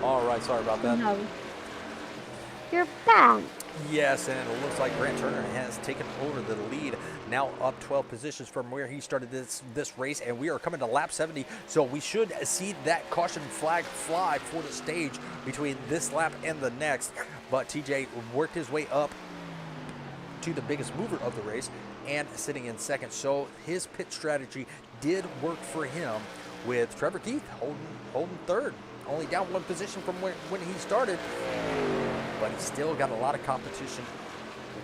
All right, sorry about that. No. You're back. Yes, and it looks like Grant Turner has taken over the lead, now up 12 positions from where he started this race, and we are coming to lap 70, so we should see that caution flag fly for the stage between this lap and the next. But TJ worked his way up to the biggest mover of the race and sitting in second, so his pit strategy did work for him, with Trevor Keith holding third, only down 1 position from when he started. But he's still got a lot of competition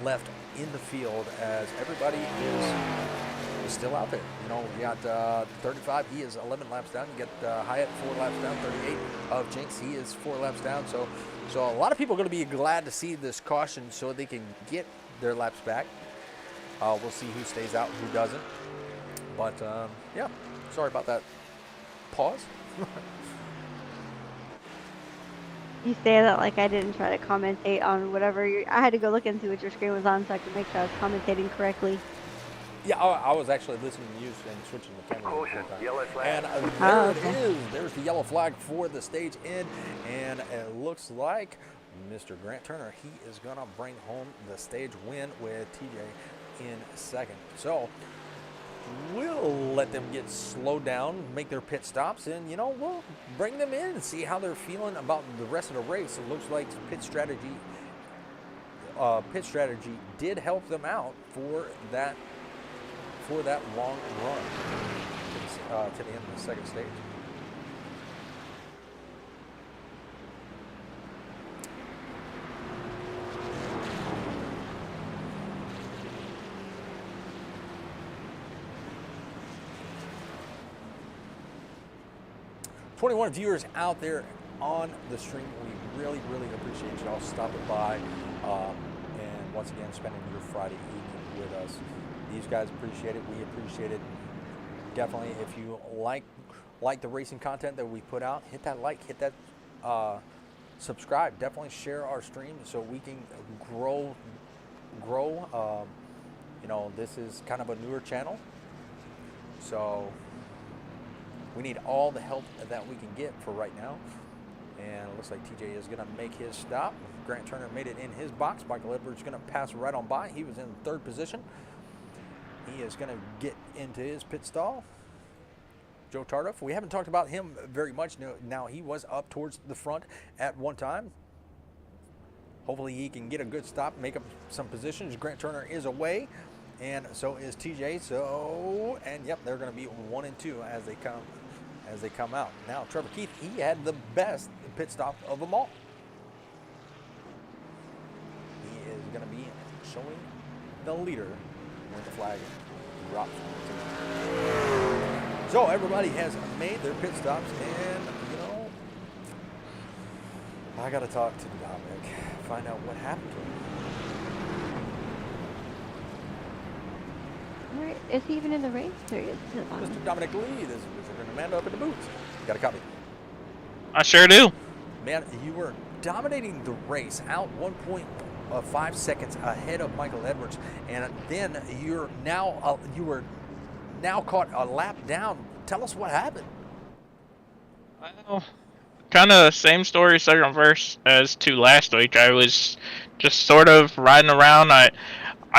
left in the field, as everybody is still out there. You got 35, he is 11 laps down. You got Hyatt 4 laps down, 38 of Jinx, he is 4 laps down. So a lot of people are going to be glad to see this caution so they can get their laps back. We'll see who stays out and who doesn't. But yeah, sorry about that pause. You say that like I didn't try to commentate on whatever I had to go look and see what your screen was on so I could make sure I was commentating correctly. Yeah, I was actually listening to you and switching the camera. Caution, yellow flag. And there it is. There's the yellow flag for the stage end, and it looks like Mr. Grant Turner. He is going to bring home the stage win with TJ in second. So we'll let them get slowed down, make their pit stops, and we'll bring them in and see how they're feeling about the rest of the race. It looks like pit strategy did help them out for that long run to the end of the second stage. $21 viewers out there on the stream. We really, really appreciate y'all stopping by and once again spending your Friday evening with us. These guys appreciate it. We appreciate it. Definitely, if you like the racing content that we put out, hit that like, hit that subscribe. Definitely share our stream so we can grow. This is kind of a newer channel, so we need all the help that we can get for right now. And it looks like TJ is going to make his stop. Grant Turner made it in his box. Michael Edwards is going to pass right on by. He was in third position. He is going to get into his pit stall. Joe Tardif, we haven't talked about him very much. Now, he was up towards the front at one time. Hopefully he can get a good stop, make up some positions. Grant Turner is away, and so is TJ. And yep, they're going to be 1 and 2 as they come out. Now, Trevor Keith, he had the best pit stop of them all. He is going to be showing the leader when the flag drops. So everybody has made their pit stops, and I got to talk to Dominic, find out what happened to him. Where is he even in the race? Or is it on? Mr. Dominic Lee, this is Amanda up in the boots. Got a copy? I sure do. Man, you were dominating the race, out 1.5 seconds ahead of Michael Edwards, and then you were now caught a lap down. Tell us what happened. Well, kind of same story, second verse as to last week. I was just sort of riding around. I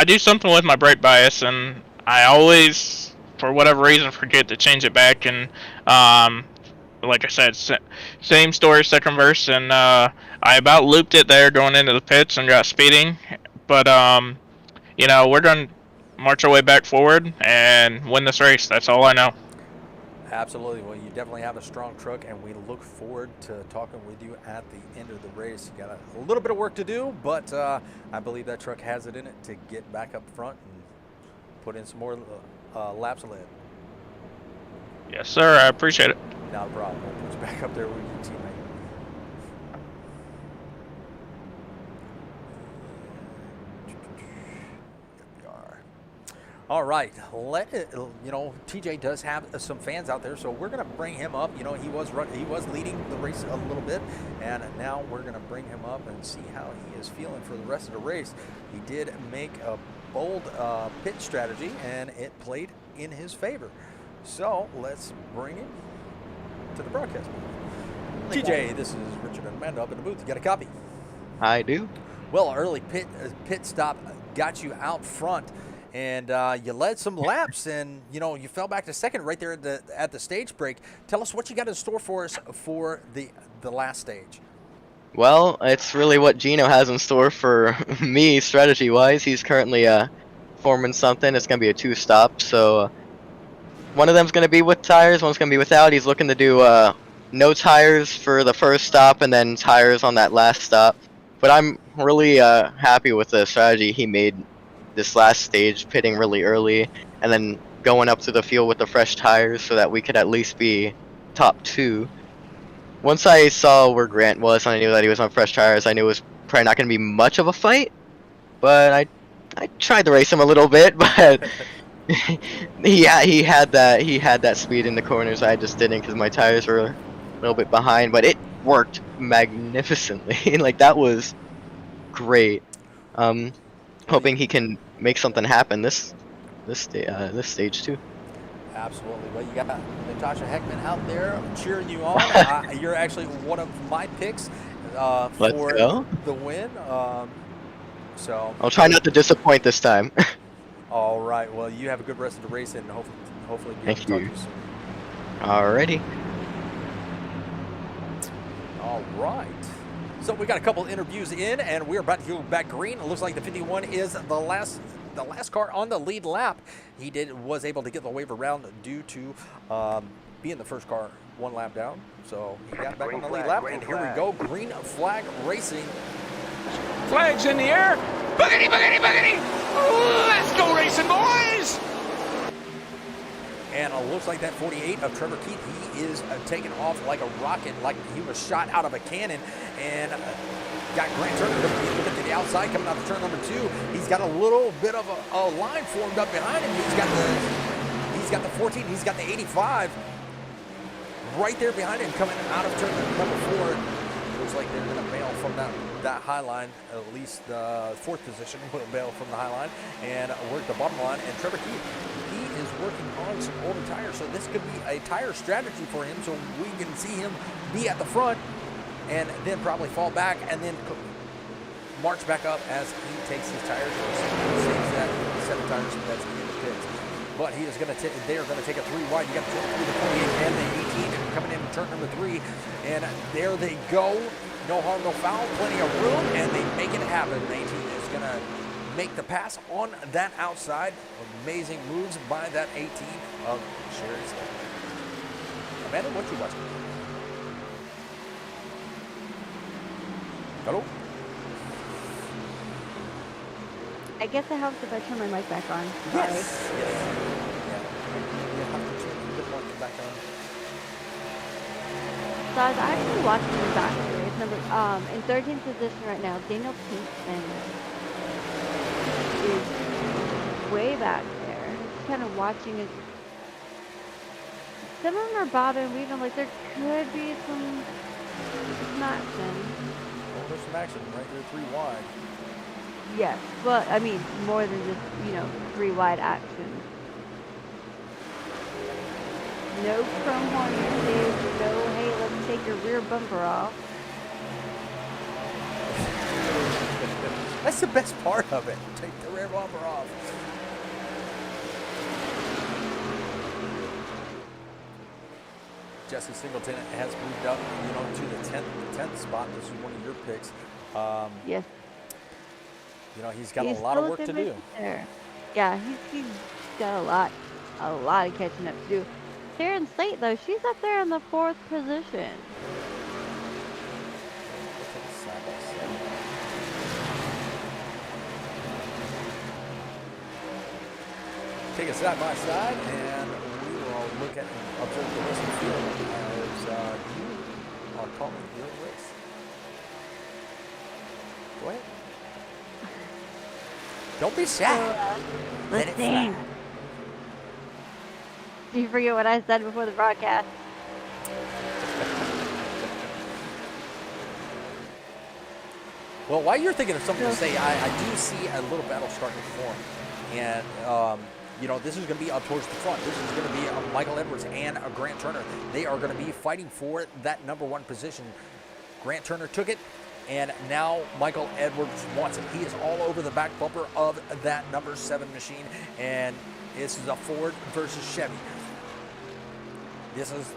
do something with my brake bias, and I always, for whatever reason, forget to change it back. And like I said, same story, second verse, and I about looped it there going into the pits and got speeding. But we're going to march our way back forward and win this race. That's all I know. Absolutely. Well, you definitely have a strong truck, and we look forward to talking with you at the end of the race. You got a little bit of work to do, but I believe that truck has it in it to get back up front and put in some more laps ahead. Yes, sir. I appreciate it. Not a problem. We'll put you back up there with your teammate. All right, TJ does have some fans out there, so we're going to bring him up. He was leading the race a little bit, and now we're going to bring him up and see how he is feeling for the rest of the race. He did make a bold pit strategy, and it played in his favor. So let's bring him to the broadcast booth. TJ, this is Richard and Amanda up in the booth. You got a copy? I do. Well, early pit stop got you out front. And you led some laps, and you fell back to second right there at the stage break. Tell us what you got in store for us for the last stage. Well, it's really what Gino has in store for me strategy-wise. He's currently forming something. It's going to be a 2-stop, so one of them's going to be with tires, one's going to be without. He's looking to do no tires for the first stop and then tires on that last stop. But I'm really happy with the strategy he made this last stage, pitting really early and then going up to the field with the fresh tires so that we could at least be top 2. Once I saw where Grant was and I knew that he was on fresh tires, I knew it was probably not going to be much of a fight, but I tried to race him a little bit, but he had that speed in the corners. I just didn't because my tires were a little bit behind, but it worked magnificently. Like, that was great. Hoping he can make something happen this stage too. Absolutely. Well, you got Natasha Heckman out there cheering you on. You're actually one of my picks for go. the win. So I'll try not to disappoint this time. all right. Well, you have a good rest of the race, and hopefully be able to Thank talk to you. you soon. Alrighty. All right. So we got a couple interviews in, and we're about to go back green. It looks like the 51 is the last car on the lead lap. He was able to get the wave around due to being the first car one lap down. So he got back on the lead lap, and here we go, green flag racing. Flags in the air. Boogity, boogity, boogity. Let's go racing, boys. And it looks like that 48 of Trevor Keith, he is taking off like a rocket, like he was shot out of a cannon. And got Grant Turner looking to the outside, coming out of turn number 2. He's got a little bit of a line formed up behind him. He's got the 14, he's got the 85 right there behind him, coming out of turn number 4. Looks like they're going to bail from that high line. At least the 4th position will bail from the high line and work the bottom line. And Trevor Keith, he is working on some older tires, so this could be a tire strategy for him, so we can see him be at the front and then probably fall back and then march back up as he takes his tires and saves that set of tires that's in the pits. But he is going to they are going to take a 3 wide. You got the 48 and the 18 coming in turn number 3, and there they go. No harm, no foul, plenty of room, and they make it happen. The 18 is going to make the pass on that outside. Amazing moves by that 18 of Sherry Slade. Amanda, what you watching? Hello? I guess it helps if I turn my mic back on. Sorry. Yes. Yeah. You have to turn the mic back on. So I was actually watching the back race. In 13th position right now, Daniel Pinkston is way back there. Just kind of watching it. Some of them are bobbing, weaving, like there could be some action. Oh, there's some action right there, 3 wide. Yes, but I mean more than just 3 wide action. No chrome horn usage, no hey let's take your rear bumper off. That's the best part of it. Take the rear bumper off. Jesse Singleton has moved up, to the 10th spot. This is one of your picks. Yes. He's got a lot of work to do. There. Yeah, he's got a lot of catching up to do. Sharon Slate, though, she's up there in the 4th position. Take it side by side, and we will look at and observe the rest of the field as you are calling your race. Go ahead. Don't be shy. Let it fly. Did you forget what I said before the broadcast? Well, while you're thinking of something to say, I do see a little battle starting to form. And, this is going to be up towards the front. This is going to be Michael Edwards and Grant Turner. They are going to be fighting for that number 1 position. Grant Turner took it, and now Michael Edwards wants it. He is all over the back bumper of that number 7 machine, and this is a Ford versus Chevy. This is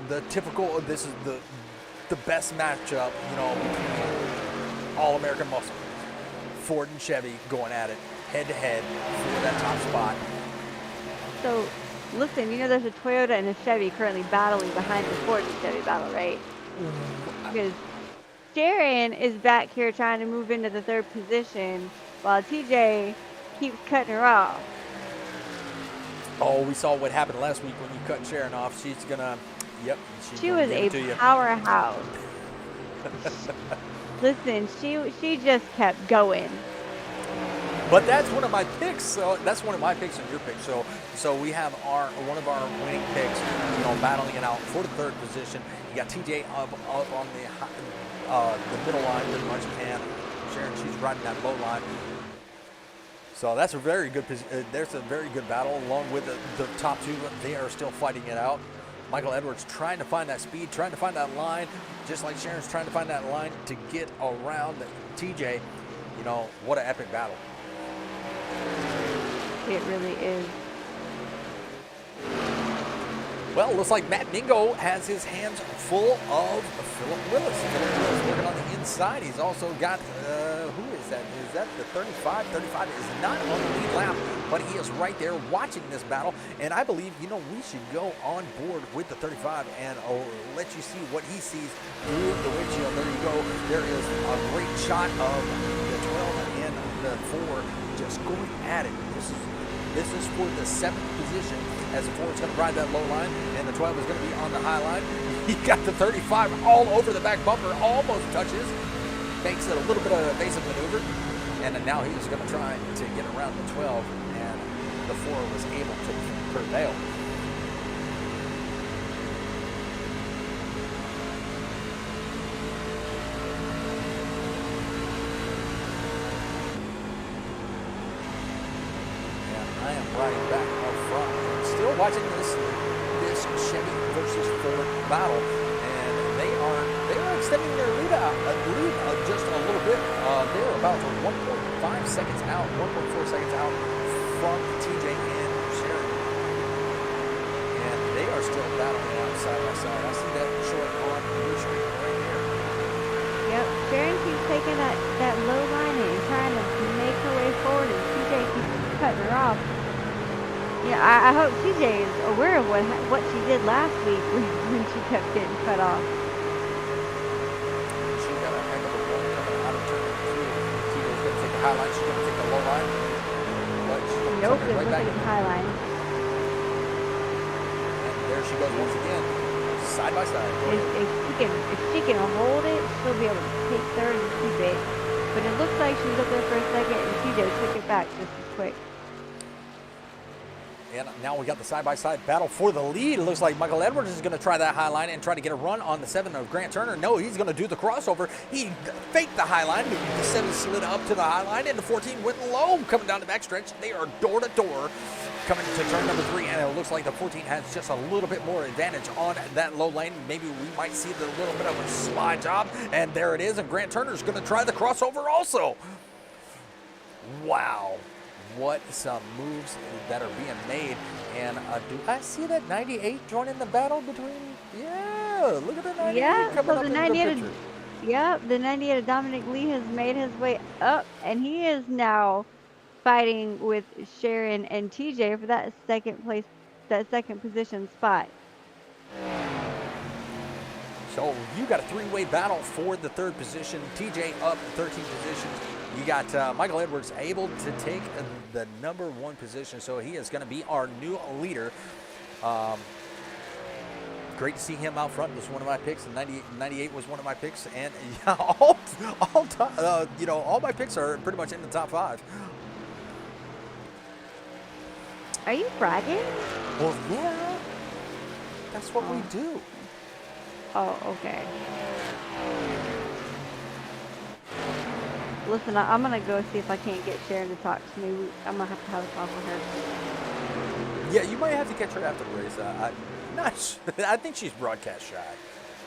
the best matchup, between All-American muscle. Ford and Chevy going at it head-to-head for that top spot. So, listen, there's a Toyota and a Chevy currently battling behind the Ford and Chevy battle, right? Because Sharon is back here trying to move into the 3rd position while TJ keeps cutting her off. Oh, we saw what happened last week when you cut Sharon off. She's gonna, she was a powerhouse. Listen, she just kept going. But that's one of my picks. So that's one of my picks and your pick. So we have one of our winning picks, battling it out for the 3rd position. You got TJ up on the middle line pretty much, and Sharon, she's riding that low line. So that's a very good. There's a very good battle along with the top two. They are still fighting it out. Michael Edwards trying to find that speed, trying to find that line, just like Sharon's trying to find that line to get around TJ. You know, what an epic battle. It really is. Well, looks like Matt Mingo has his hands full of Philip Willis. Philip Willis working on the inside. He's also got, who is that? Is that the 35? 35 is not on the lead lap, but he is right there watching this battle. And I believe, you know, we should go on board with the 35 and let you see what he sees through the windshield. There you go. There is a great shot of the 12 and the 4 just going at it. This is for the 7th position as the 4 is going to ride that low line, and the 12 is going to be on the high line. He got the 35 all over the back bumper, almost touches, makes it a little bit of a evasive maneuver, and then now he's going to try to get around the 12, and the 4 was able to prevail. I am riding back up front, still watching this Chevy versus Ford battle, and they are extending their lead just a little bit. They're about 1.5 seconds out, 1.4 seconds out from TJ and Sharon, and they are still battling out side by side. I see that short on your screen right here. Yep, Sharon keeps taking that low line and trying to make her way forward, and TJ keeps cutting her off. Yeah, I hope TJ is aware of what she did last week when she kept getting cut off. She got a heck of a run coming out of turn 2. TJ's going to take the high line. She's going to take the low line. But she's going to Nope, take it right back. the high line. And there she goes once again, side by side. If she can hold it, she'll be able to take third and keep it. But it looks like she was up there for a second, and TJ took it back just as quick. And now we got the side-by-side battle for the lead. It looks like Michael Edwards is going to try that high line and try to get a run on the 7 of Grant Turner. No, he's going to do the crossover. He faked the high line. The 7 slid up to the high line, and the 14 went low coming down the backstretch. They are door-to-door coming to turn number 3, and it looks like the 14 has just a little bit more advantage on that low lane. Maybe we might see a little bit of a slide job, and there it is, and Grant Turner's going to try the crossover also. Wow. What some moves that are being made. And do I see that 98 joining the battle between? Yeah, look at the 98 coming so up the in 98 the picture. Yep, the 98 of Dominic Lee has made his way up, and he is now fighting with Sharon and TJ for that second position spot. So you got a 3-way battle for the 3rd position. TJ up 13 positions. You got Michael Edwards able to take the number 1 position, so he is going to be our new leader. Great to see him out front. Was one of my picks. 98 was one of my picks, and yeah, all my picks are pretty much in the top 5. Are you bragging? Well, yeah, that's what we do. Oh, okay. Listen, I'm going to go see if I can't get Sharon to talk to me. I'm going to have a talk with her. Yeah, you might have to catch her after the race. I think she's broadcast shy.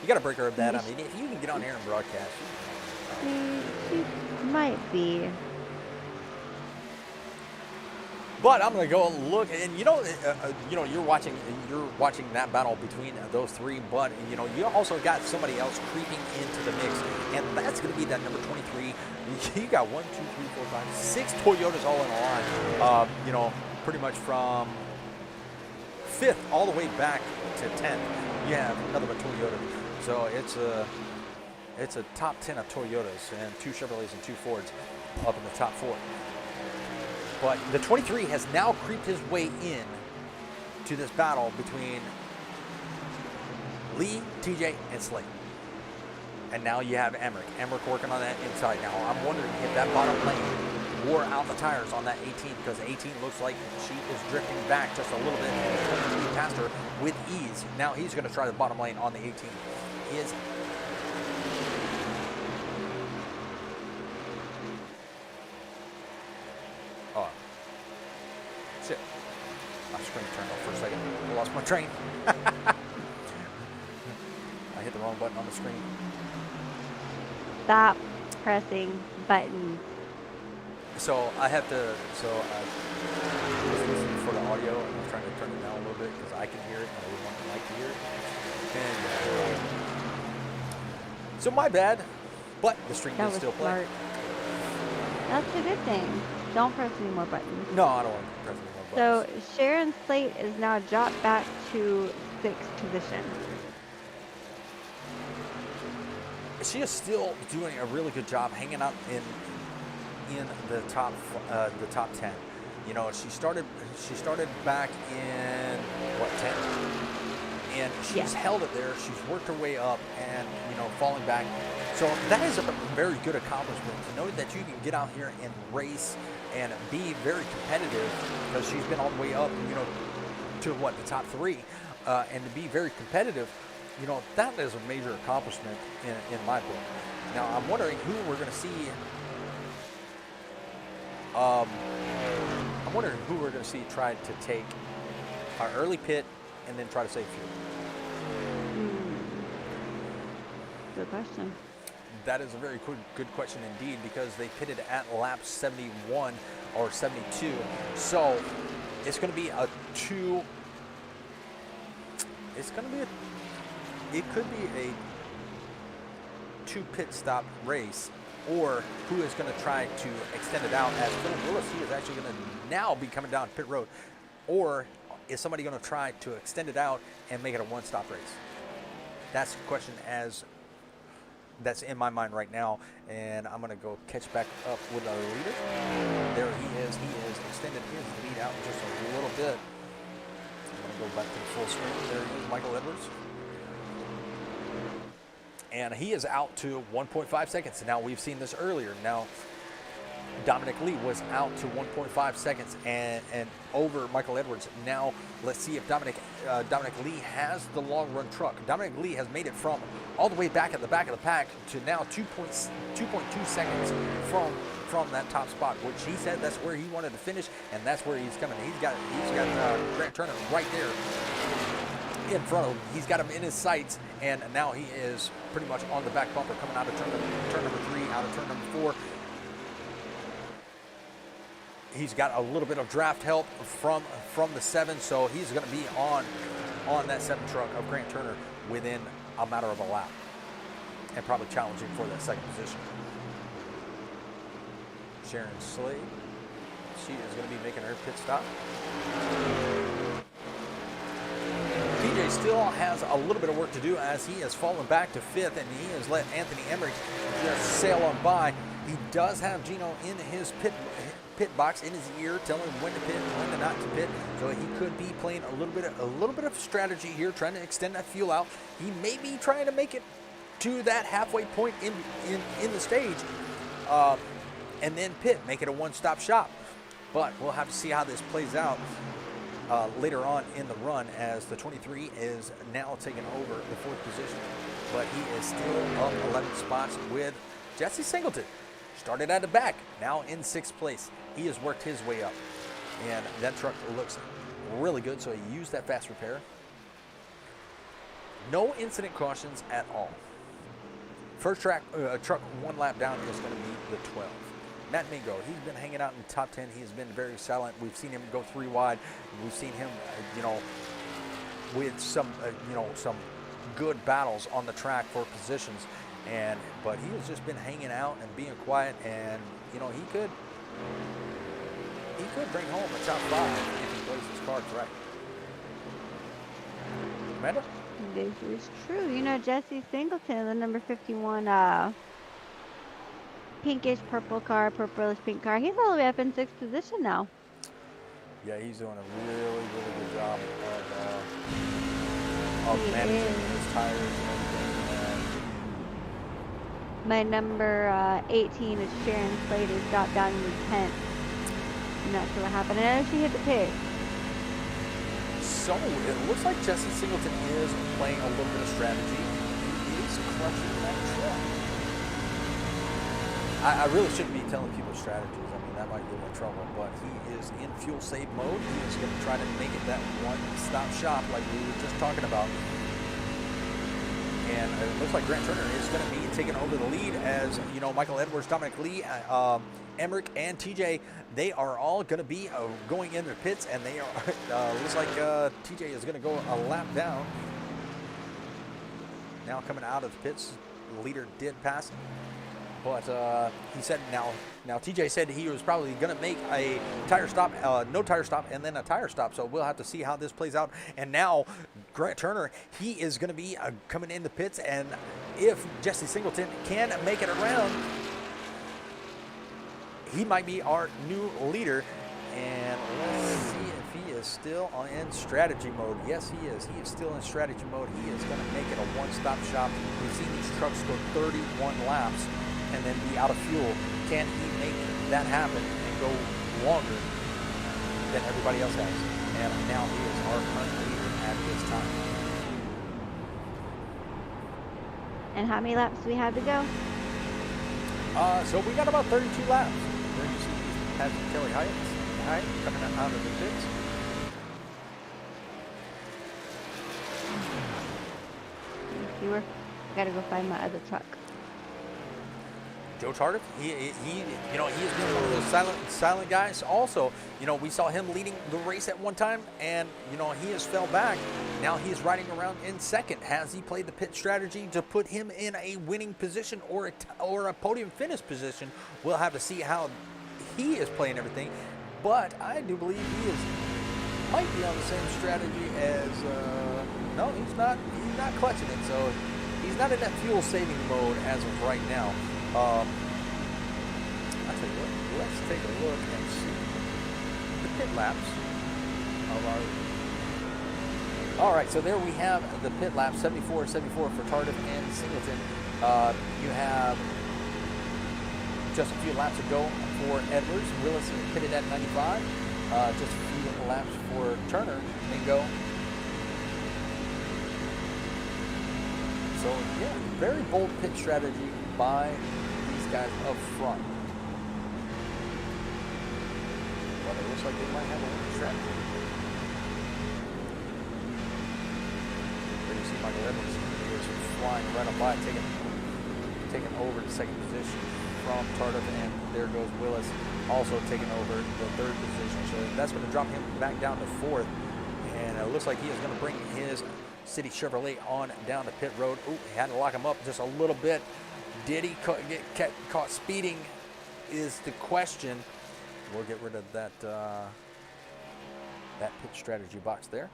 You got to break her of that. I mean, if you can get on here and broadcast. She might be. But I'm going to go look, and you're watching that battle between those 3. But you also got somebody else creeping into the mix, and that's going to be that number 23. You got 1, 2, 3, 4, 5, 6 Toyotas all in a line. Pretty much from 5th all the way back to 10th. You have another one Toyota. So it's a top 10 of Toyotas and 2 Chevrolets and 2 Fords up in the top 4. But the 23 has now creeped his way in to this battle between Lee, TJ, and Slate. And now you have Emmerich. Emmerich working on that inside. Now I'm wondering if that bottom lane wore out the tires on that 18, because 18 looks like she is drifting back just a little bit, and 23 passed her with ease. Now he's going to try the bottom lane on the 18. Oh. Shit. My screen turned off for a second. I lost my train. I hit the wrong button on the screen. Stop pressing buttons. So I have to, so I was listening for the audio and I was trying to turn it down a little bit because I can hear it and I would want the mic to hear it. And so my bad, but the stream That is was still playing. smart. That's a good thing. Don't press any more buttons. No, I don't want to press any more buttons. So Sharon Slate is now dropped back to 6th position. She is still doing a really good job hanging out in the top 10. You know, she started back in what, 10? And she's held it there. She's worked her way up and, you know, falling back. So that is a very good accomplishment to know that you can get out here and race and be very competitive, because she's been all the way up, you know, to what, the top 3, and to be very competitive. You know, that is a major accomplishment in my book. Now, I'm wondering who we're going to see. I'm wondering who we're going to see try to take our early pit and then try to save fuel. Good question. That is a very good question indeed, because they pitted at lap 71 or 72. So it's going to be a two. It's going to be it could be a 2 pit stop race, or who is going to try to extend it out, as Philip Willis, he is actually going to now be coming down pit road, or is somebody going to try to extend it out and make it a 1-stop race? That's the question that's in my mind right now, and I'm going to go catch back up with our leader. There he is. He has extended his lead out just a little bit. I'm going to go back to the full screen. There he is, Michael Edwards. And he is out to 1.5 seconds. Now, we've seen this earlier. Now, Dominic Lee was out to 1.5 seconds and over Michael Edwards. Now, let's see if Dominic Lee has the long run truck. Dominic Lee has made it from all the way back at the back of the pack to now 2.2 seconds from that top spot, which he said that's where he wanted to finish, and that's where he's coming. He's got Grant Turner right there in front of him. He's got him in his sights, and now he is pretty much on the back bumper coming out of turn number 3, out of turn number 4. He's got a little bit of draft help from the 7, so he's going to be on that 7 truck of Grant Turner within a matter of a lap, and probably challenging for that 2nd position. Sharon Slade, she is going to be making her pit stop. TJ still has a little bit of work to do, as he has fallen back to 5th, and he has let Anthony Emmerich just sail on by. He does have Gino in his pit box in his ear, telling him when to pit and when to not to pit. So he could be playing a little bit of strategy here, trying to extend that fuel out. He may be trying to make it to that halfway point in the stage, and then pit, make it a 1-stop shop. But we'll have to see how this plays out later on in the run, as the 23 is now taking over the 4th position. But he is still up 11 spots with Jesse Singleton. Started at the back, now in 6th place. He has worked his way up, and that truck looks really good, so he used that fast repair. No incident cautions at all. First truck 1 lap down is going to be the 12. Matt Mingo, he's been hanging out in the top 10. He has been very silent. We've seen him go 3 wide. We've seen him, with some good battles on the track for positions. But he has just been hanging out and being quiet, and he could bring home a top 5 if he plays his cards right. Amanda? This is true. Jesse Singleton, the number 51 pinkish purple car, purplish pink car, he's all the way up in 6th position now. Yeah, he's doing a really, really good job of managing his tires and everything. My number 18 is Sharon Slade, is dropped down to 10th. I'm not sure what happened. I know she hit the pit. So it looks like Jesse Singleton is playing a little bit of strategy. He is clutching that truck. I really shouldn't be telling people strategies. I mean, that might get one trouble, but he is in fuel save mode. He is going to try to make it that one-stop shop like we were just talking about. And it looks like Grant Turner is going to be taking over the lead as, you know, Michael Edwards, Dominic Lee, Emmerich, and TJ, they are all going to be going in their pits, and they are, looks like TJ is going to go a lap down. Now coming out of the pits, the leader did pass him. But he said now TJ said he was probably going to make a tire stop, no tire stop, and then a tire stop. So we'll have to see how this plays out. And now Grant Turner, he is going to be coming in the pits. And if Jesse Singleton can make it around, he might be our new leader. And let's see if he is still in strategy mode. Yes, he is. He is still in strategy mode. He is going to make it a one-stop shop. We've seen these trucks go 31 laps and then be out of fuel. Can he make that happen and go longer than everybody else has? And now he is our current leader at this time. And how many laps do we have to go? So we got about 32 laps. There you see Patrick Kelly Hyatt coming out of the pits. Fewer. I gotta go find my other truck. Joe Tardif, he you know, he has been one of those silent guys. Also, you know, we saw him leading the race at one time, and you know, he has fell back. Now he is riding around in second. Has he played the pit strategy to put him in a winning position or a podium finish position? We'll have to see how he is playing everything. But I do believe he might be on the same strategy as. No, he's not. He's not clutching it. So he's not in that fuel saving mode as of right now. I tell you what, let's take a look and see the pit laps of our. All right, so there we have the pit laps, 74 for Tardif and Singleton. You have just a few laps to go for Edwards. Willis pitted at 95. Just a few laps for Turner. Mingo. So yeah, very bold pit strategy by these guys up front. But it looks like they might have a winning strategy. There you see Michael Edwards is flying right on by, taking over the second position from Tardif, and there goes Willis also taking over the third position. So that's going to drop him back down to fourth. And it looks like he is going to bring his City Chevrolet on down the pit road. Ooh, he had to lock him up just a little bit. Did he get caught speeding is the question. We'll get rid of that that pit strategy box there.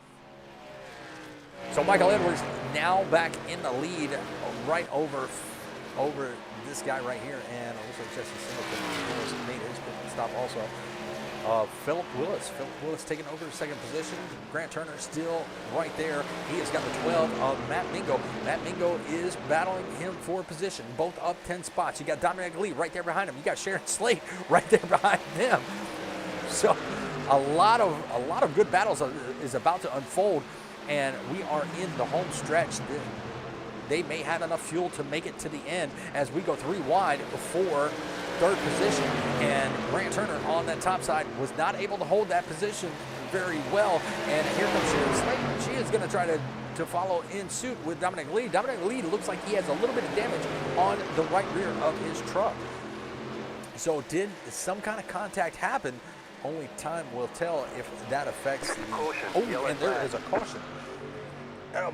So Michael Edwards now back in the lead, right over this guy right here, and it looks like Jesse Singleton made his pit stop also. Philip Willis taking over the second position. Grant Turner still right there. He has got the 12 of Matt Mingo. Matt Mingo is battling him for position, both up 10 spots. You got Dominic Lee right there behind him. You got Sharon Slate right there behind them. So a lot of good battles is about to unfold, and we are in the home stretch. They may have enough fuel to make it to the end as we go 3 wide for third position, and Grant Turner on that top side was not able to hold that position very well. And here comes Sharon Slate. She is going to try to follow in suit with Dominic Lee. Dominic Lee looks like he has a little bit of damage on the right rear of his truck. So did some kind of contact happen? Only time will tell if that affects the... Oh, and there is a caution.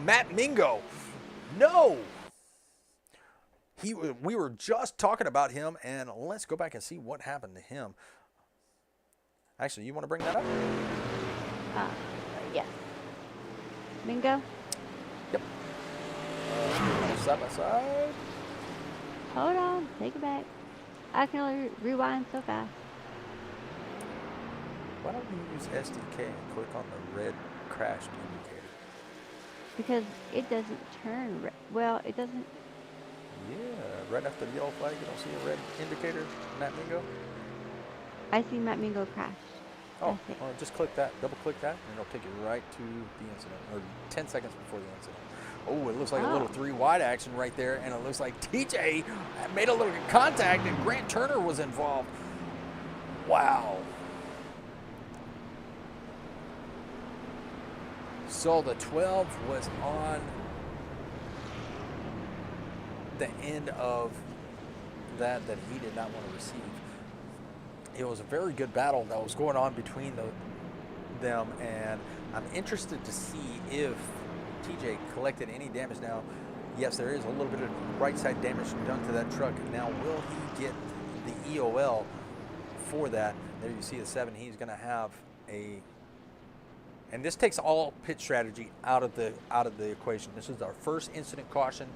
Matt Mingo. No! We were just talking about him, and let's go back and see what happened to him. Actually, you want to bring that up? Yes. Mingo? Yep. Side by side. Hold on. Take it back. I can only rewind so fast. Why don't you use SDK and click on the red crashed indicator? Because it doesn't turn red. Well, it doesn't. Yeah, right after the yellow flag, you don't see a red indicator, Matt Mingo? I see Matt Mingo crash. Oh, well, just click that, double click that, and it'll take you right to the incident, or 10 seconds before the incident. Oh, it looks like a little 3 wide action right there, and it looks like TJ made a little contact, and Grant Turner was involved. Wow. So the 12 was on the end of that he did not want to receive. It was a very good battle that was going on between them, and I'm interested to see if TJ collected any damage. Now, yes, there is a little bit of right side damage done to that truck. Now, will he get the EOL for that? There you see the 7. He's going to have a, and this takes all pit strategy out of the equation. This is our first incident caution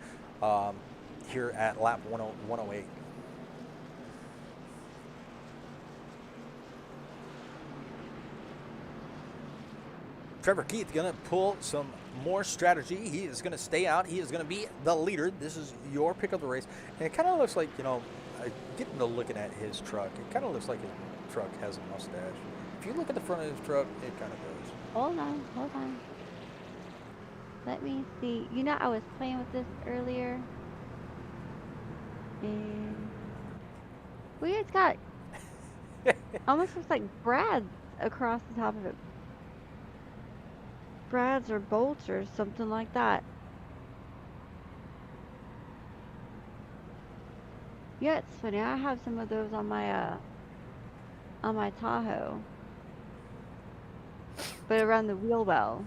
here at lap 108. Trevor Keith going to pull some more strategy. He is going to stay out. He is going to be the leader. This is your pick of the race. And it kind of looks like, you know, getting to looking at his truck, it kind of looks like his truck has a mustache. If you look at the front of his truck, it kind of does. Hold on. Let me see. You know, I was playing with this earlier. And we it's got almost looks like brads across the top of it. Brads or bolts or something like that. Yeah, it's funny. I have some of those on my Tahoe, but around the wheel well.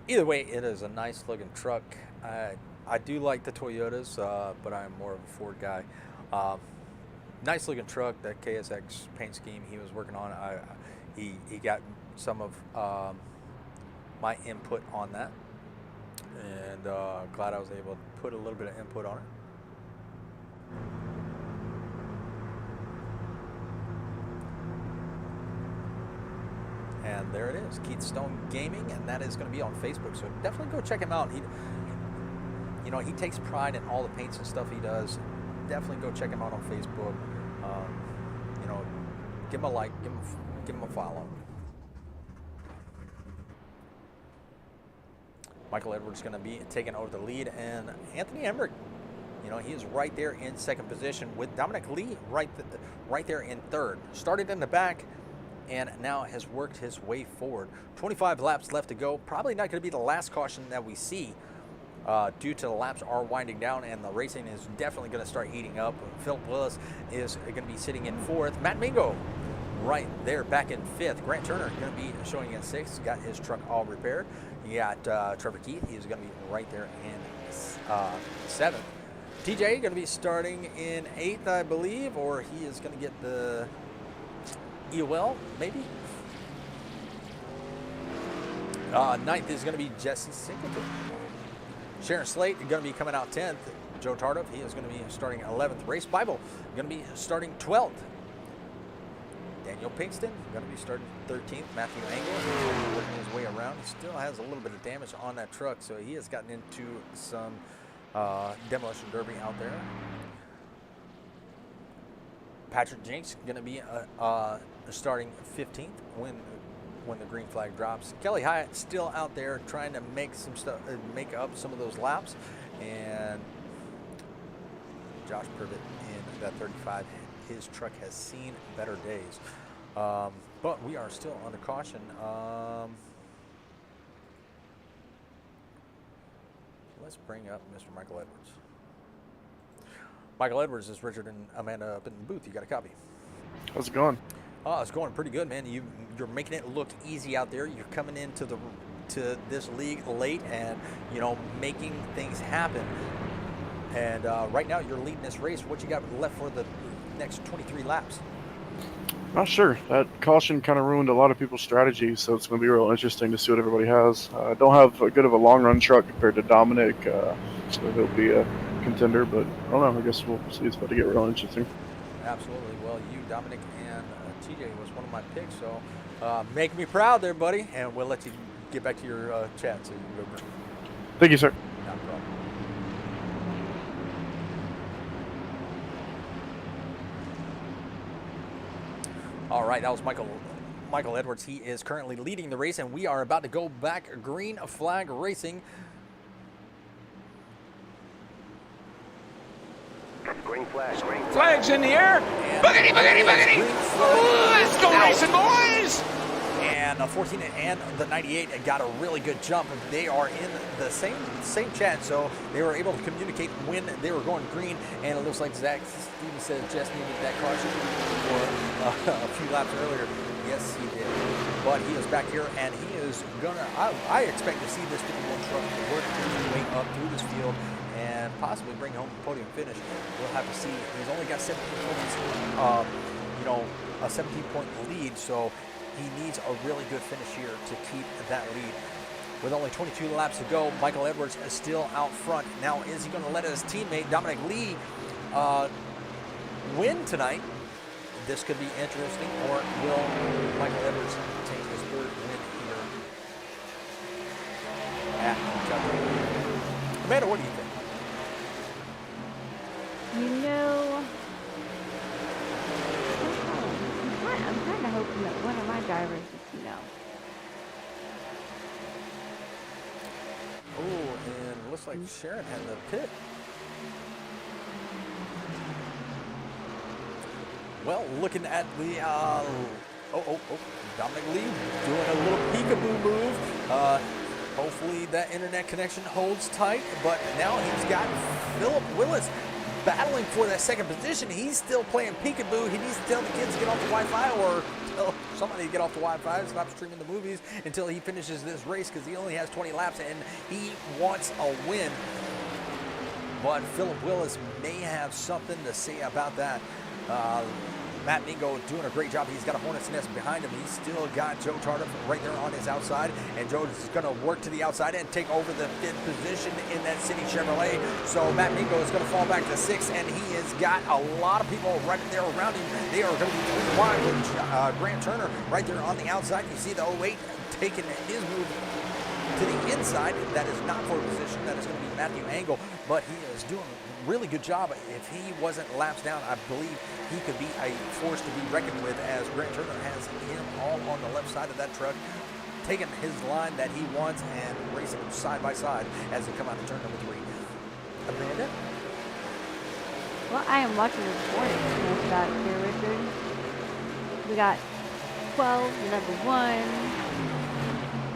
Either way, it is a nice looking truck. I do like the Toyotas, but I'm more of a Ford guy. Nice looking truck. That KSX paint scheme he was working on, he got some of my input on that, and glad I was able to put a little bit of input on it. And there it is, Keith Stone Gaming, and that is going to be on Facebook. So definitely go check him out. He takes pride in all the paints and stuff he does. Definitely go check him out on Facebook. Give him a like, give him a follow. Michael Edwards going to be taking over the lead, and Anthony Emmerich, he is right there in second position with Dominic Lee right there in third. Started in the back and now has worked his way forward. 25 laps left to go. Probably not going to be the last caution that we see due to the laps are winding down and the racing is definitely going to start heating up. Philip Willis is going to be sitting in fourth. Matt Mingo right there back in fifth. Grant Turner going to be showing in sixth. Got his truck all repaired. You got Trevor Keith. He's going to be right there in seventh. TJ going to be starting in eighth, I believe, or he is going to get the EOL, maybe. Ninth is going to be Jesse Singleton. Sharon Slate is going to be coming out 10th. Joe Tardif, he is going to be starting 11th. Race Bible going to be starting 12th. Daniel Pinkston going to be starting 13th. Matthew Angle working his way around. He still has a little bit of damage on that truck, so he has gotten into some demolition derby out there. Patrick Jinks going to be starting 15th when the green flag drops. Kelly Hyatt still out there trying to make make up some of those laps, and Josh Privet in that 35. His truck has seen better days, but we are still under caution. Let's bring up Mr. Michael Edwards. Michael Edwards is Richard and Amanda up in the booth. You got a copy? How's it going? Oh, it's going pretty good, man. You're making it look easy out there. You're coming into this league late, and making things happen. And right now, you're leading this race. What you got left for the next 23 laps? Not sure. That caution kind of ruined a lot of people's strategies, so it's going to be real interesting to see what everybody has. I don't have a good of a long-run truck compared to Dominic, so he'll be a contender, but I don't know. I guess we'll see. It's about to get real interesting. Absolutely. Well, you, Dominic, and TJ was one of my picks, so make me proud there, buddy, and we'll let you get back to your chat. So you can go. Thank you, sir. No problem. All right, that was Michael Edwards. He is currently leading the race, and we are about to go back green flag racing. Green Flags in the air. Boogity, boogity, boogity. Let's go racing, boys. And 14 and the 98 got a really good jump. They are in the same chat, so they were able to communicate when they were going green. And it looks like Zach Stevens said Jess needed that caution for a few laps earlier. Yes, he did. But he is back here, and he is gonna. I expect to see this 51 truck work his way up through this field and possibly bring home the podium finish. We'll have to see. He's only got 17 points. A 17-point lead, so he needs a really good finish here to keep that lead. With only 22 laps to go, Michael Edwards is still out front. Now, is he going to let his teammate Dominic Lee win tonight? This could be interesting, or will Michael Edwards take his third win here at Kentucky? Amanda, what do you think? You know, I'm kind of hoping that one of my drivers is, Oh, and it looks like Sharon had the pit. Well, looking at the, Dominic Lee doing a little peekaboo move. Hopefully that internet connection holds tight, but now he's got Philip Willis battling for that second position. He's still playing peekaboo. He needs to tell the kids to get off the Wi-Fi, or tell somebody to get off the Wi-Fi and stop streaming the movies until he finishes this race, because he only has 20 laps and he wants a win. But Philip Willis may have something to say about that. Matt Mingo doing a great job. He's got a hornet's nest behind him. He's still got Joe Tardif right there on his outside, and Joe is going to work to the outside and take over the 5th position in that City Chevrolet. So Matt Mingo is going to fall back to 6th, and he has got a lot of people right there around him. They are going to be 3 wide with Grant Turner right there on the outside. You see the 08 taking his move to the inside. That is not for a position. That is going to be Matthew Angle, but he is doing a really good job. If he wasn't laps down, I believe he could be a force to be reckoned with, as Grant Turner has him all on the left side of that truck, taking his line that he wants and racing them side by side as they come out of turn number 3. Amanda? well, I am watching the recording back here, Richard. We got 12, number 1,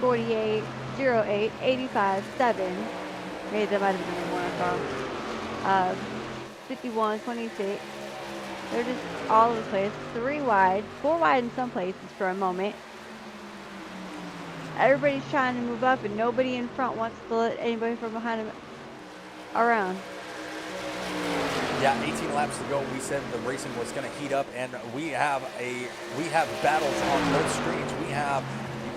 48, 08, 85, 7. Maybe that might have been the one I saw. 51, 26. They're just all over the place. 3 wide, 4 wide in some places for a moment. Everybody's trying to move up, and nobody in front wants to let anybody from behind them around. Yeah, 18 laps to go. We said the racing was going to heat up, and we have battles on both screens.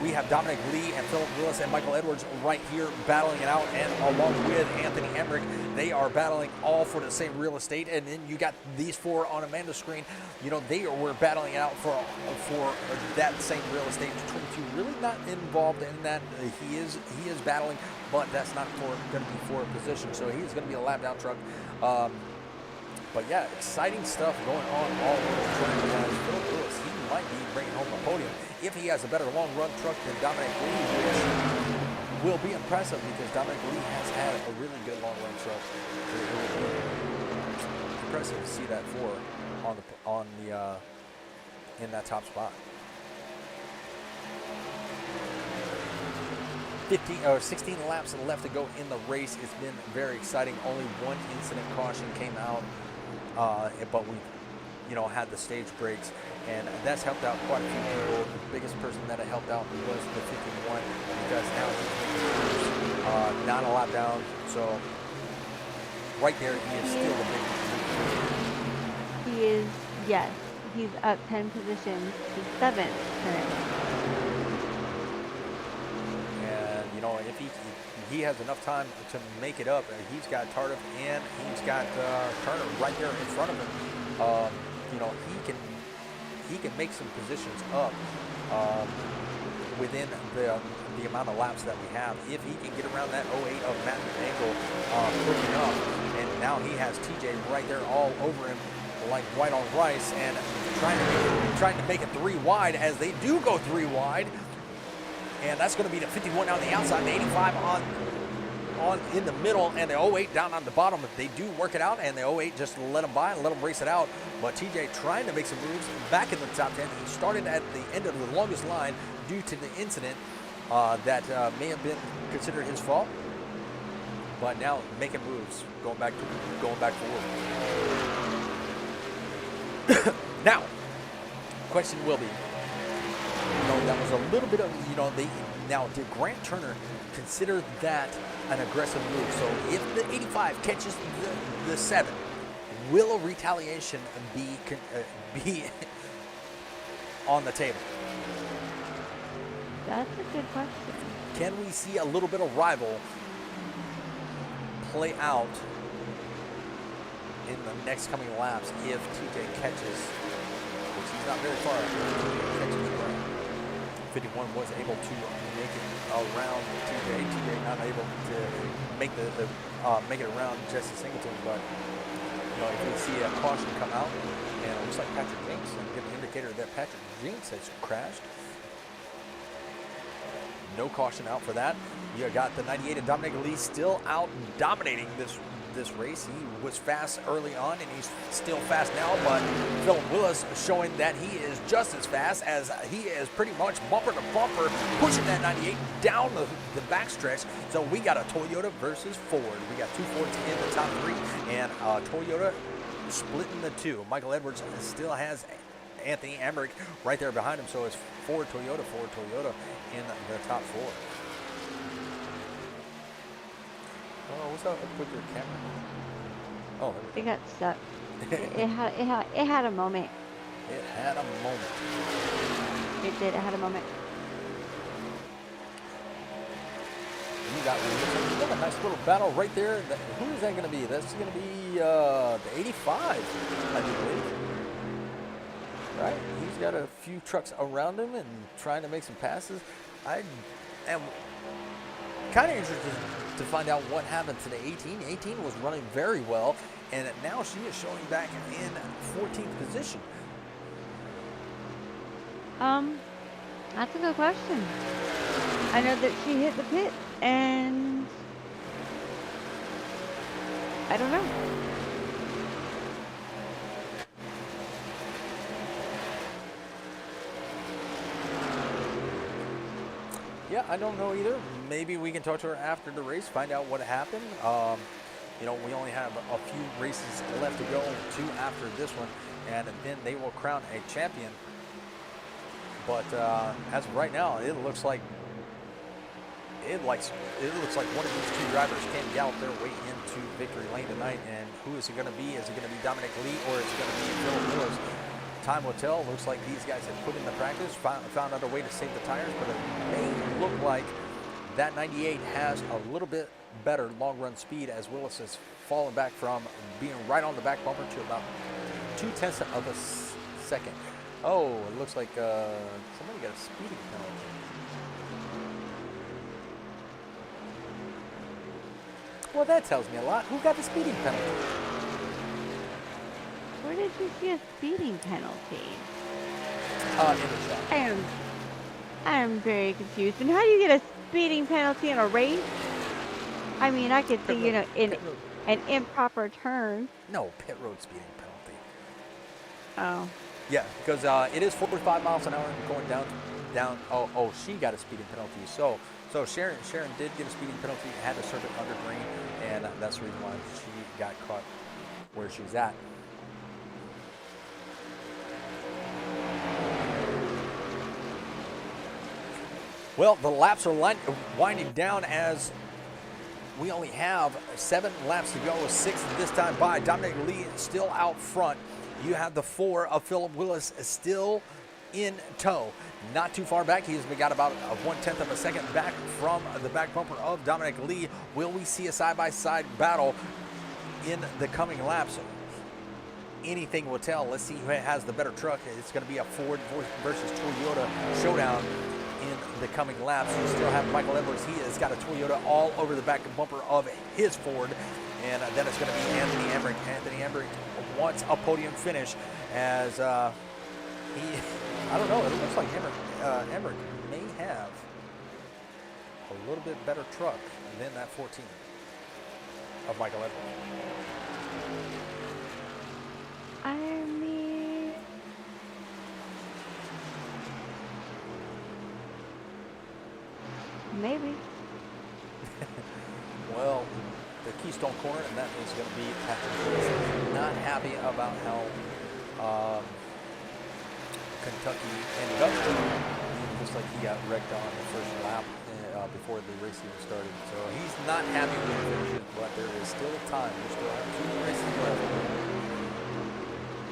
We have Dominic Lee and Philip Willis and Michael Edwards right here battling it out, and along with Anthony Emmerich, they are battling all for the same real estate. And then you got these 4 on Amanda's screen. You know, they were battling it out for that same real estate. 22 really not involved in that. He is battling, but that's not going to be for a position. So he's going to be a lap down truck. But yeah, exciting stuff going on all over the track. Philip Willis, he might be bringing home a podium if he has a better long run truck than Dominic Lee, which will be impressive because Dominic Lee has had a really good long run truck. It will be impressive to see that 4 in that top spot. 16 laps left to go in the race. It's been very exciting. Only 1 incident caution came out, but we, had the stage breaks, and that's helped out quite a few people. The biggest person that it helped out was the 51, because now he's not a lap down. So right there, he is still the big. He is, yes. He's up 10 positions to 7th currently. If he has enough time to make it up, he's got Tardif and he's got Turner right there in front of him. He can make some positions up within the amount of laps that we have. If he can get around that 08 of Matthew Angle quick enough, and now he has TJ right there all over him like white on rice, and trying to make it 3 wide, as they do go 3 wide. And that's going to be the 51 on the outside, the 85 on in the middle, and the 08 down on the bottom. They do work it out, and the 08 just let them by and let them race it out. But TJ trying to make some moves back in the top 10. He started at the end of the longest line due to the incident that may have been considered his fault. But now making moves, going back forward. Now, question will be, that was a little bit of, now did Grant Turner consider that an aggressive move? So if the 85 catches the 7, will a retaliation be on the table? That's a good question. Can we see a little bit of rival play out in the next coming laps if TJ catches, which he's not very far, catches Grant. 51 was able to make it around TJ. TJ not able to make make it around Jesse Singleton, but if we see a caution come out, and it looks like Patrick Jinx, and give an indicator that Patrick Jinx has crashed. No caution out for that. You got the 98 of Dominic Lee still out dominating this race. He was fast early on, and he's still fast now, but Philip Willis showing that he is just as fast, as he is pretty much bumper to bumper, pushing that 98 down the backstretch. So we got a Toyota versus Ford. We got two Fords in the top 3, and Toyota splitting the 2. Michael Edwards still has Anthony Emmerich right there behind him, so it's Ford Toyota in the top 4. Oh, what's up with your camera? Oh, it got stuck. it had a moment. It had a moment. It did. It had a moment. You got a nice little battle right there. Who is that going to be? That's going to be the 85, I do believe. Right? He's got a few trucks around him and trying to make some passes. I am kind of interested to find out what happened to the 18. 18 was running very well, and now she is showing back in 14th position. That's a good question. I know that she hit the pit, and I don't know. Yeah, I don't know either. Maybe we can talk to her after the race, find out what happened. We only have a few races left to go, 2 after this one, and then they will crown a champion. But as of right now, it looks like one of these 2 drivers can gallop their way into victory lane tonight. And who is it going to be? Is it going to be Dominic Lee, or is it going to be Philip Willis? Time will tell. Looks like these guys have put in the practice, found out a way to save the tires, but it may look like that 98 has a little bit better long run speed, as Willis has fallen back from being right on the back bumper to about 0.2 of a second. Oh, it looks like somebody got a speeding penalty. Well, that tells me a lot. Who got the speeding penalty? Where did you see a speeding penalty? In the chat. I am very confused. And how do you get a speeding penalty in a race? I mean, I could see, in an improper turn. No, pit road speeding penalty. Oh. Yeah, because it is 45 miles an hour going down. Oh, she got a speeding penalty. So Sharon did get a speeding penalty, had to serve it under green, and that's the reason why she got caught where she's at. Well, the laps are winding down as we only have 7 laps to go, 6 this time by. Dominic Lee still out front. You have the 4 of Philip Willis still in tow. Not too far back. He's got about a 1/10 of a second back from the back bumper of Dominic Lee. Will we see a side-by-side battle in the coming laps? Anything will tell. Let's see who has the better truck. It's going to be a Ford versus Toyota showdown in the coming laps. You still have Michael Edwards. He has got a Toyota all over the back bumper of his Ford. And then it's going to be Anthony Emmerich. Anthony Emmerich wants a podium finish as I don't know, it looks like Emmerich may have a little bit better truck than that 14. of Michael Edwards? I mean, maybe. Well, the Keystone Corner, and that is going to be Patrick Willis. Not happy about how Kentucky ended up. It looks like he got wrecked on the first lap before the race even started. So he's not happy with the finish, but there is still time. We still have 2 races left.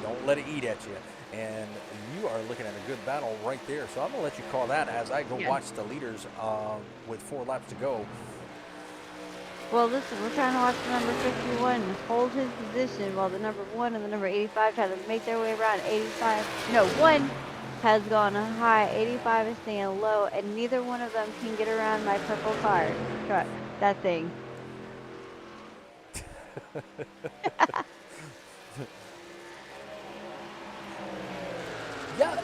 Don't let it eat at you. And you are looking at a good battle right there. So I'm going to let you call that as I go watch the leaders with 4 laps to go. Well, listen, we're trying to watch the number 51 hold his position while the number 1 and the number 85 try to make their way around 85. No, 1 has gone high, 85 is staying low, and neither one of them can get around my purple car. Truck, that thing. Yeah,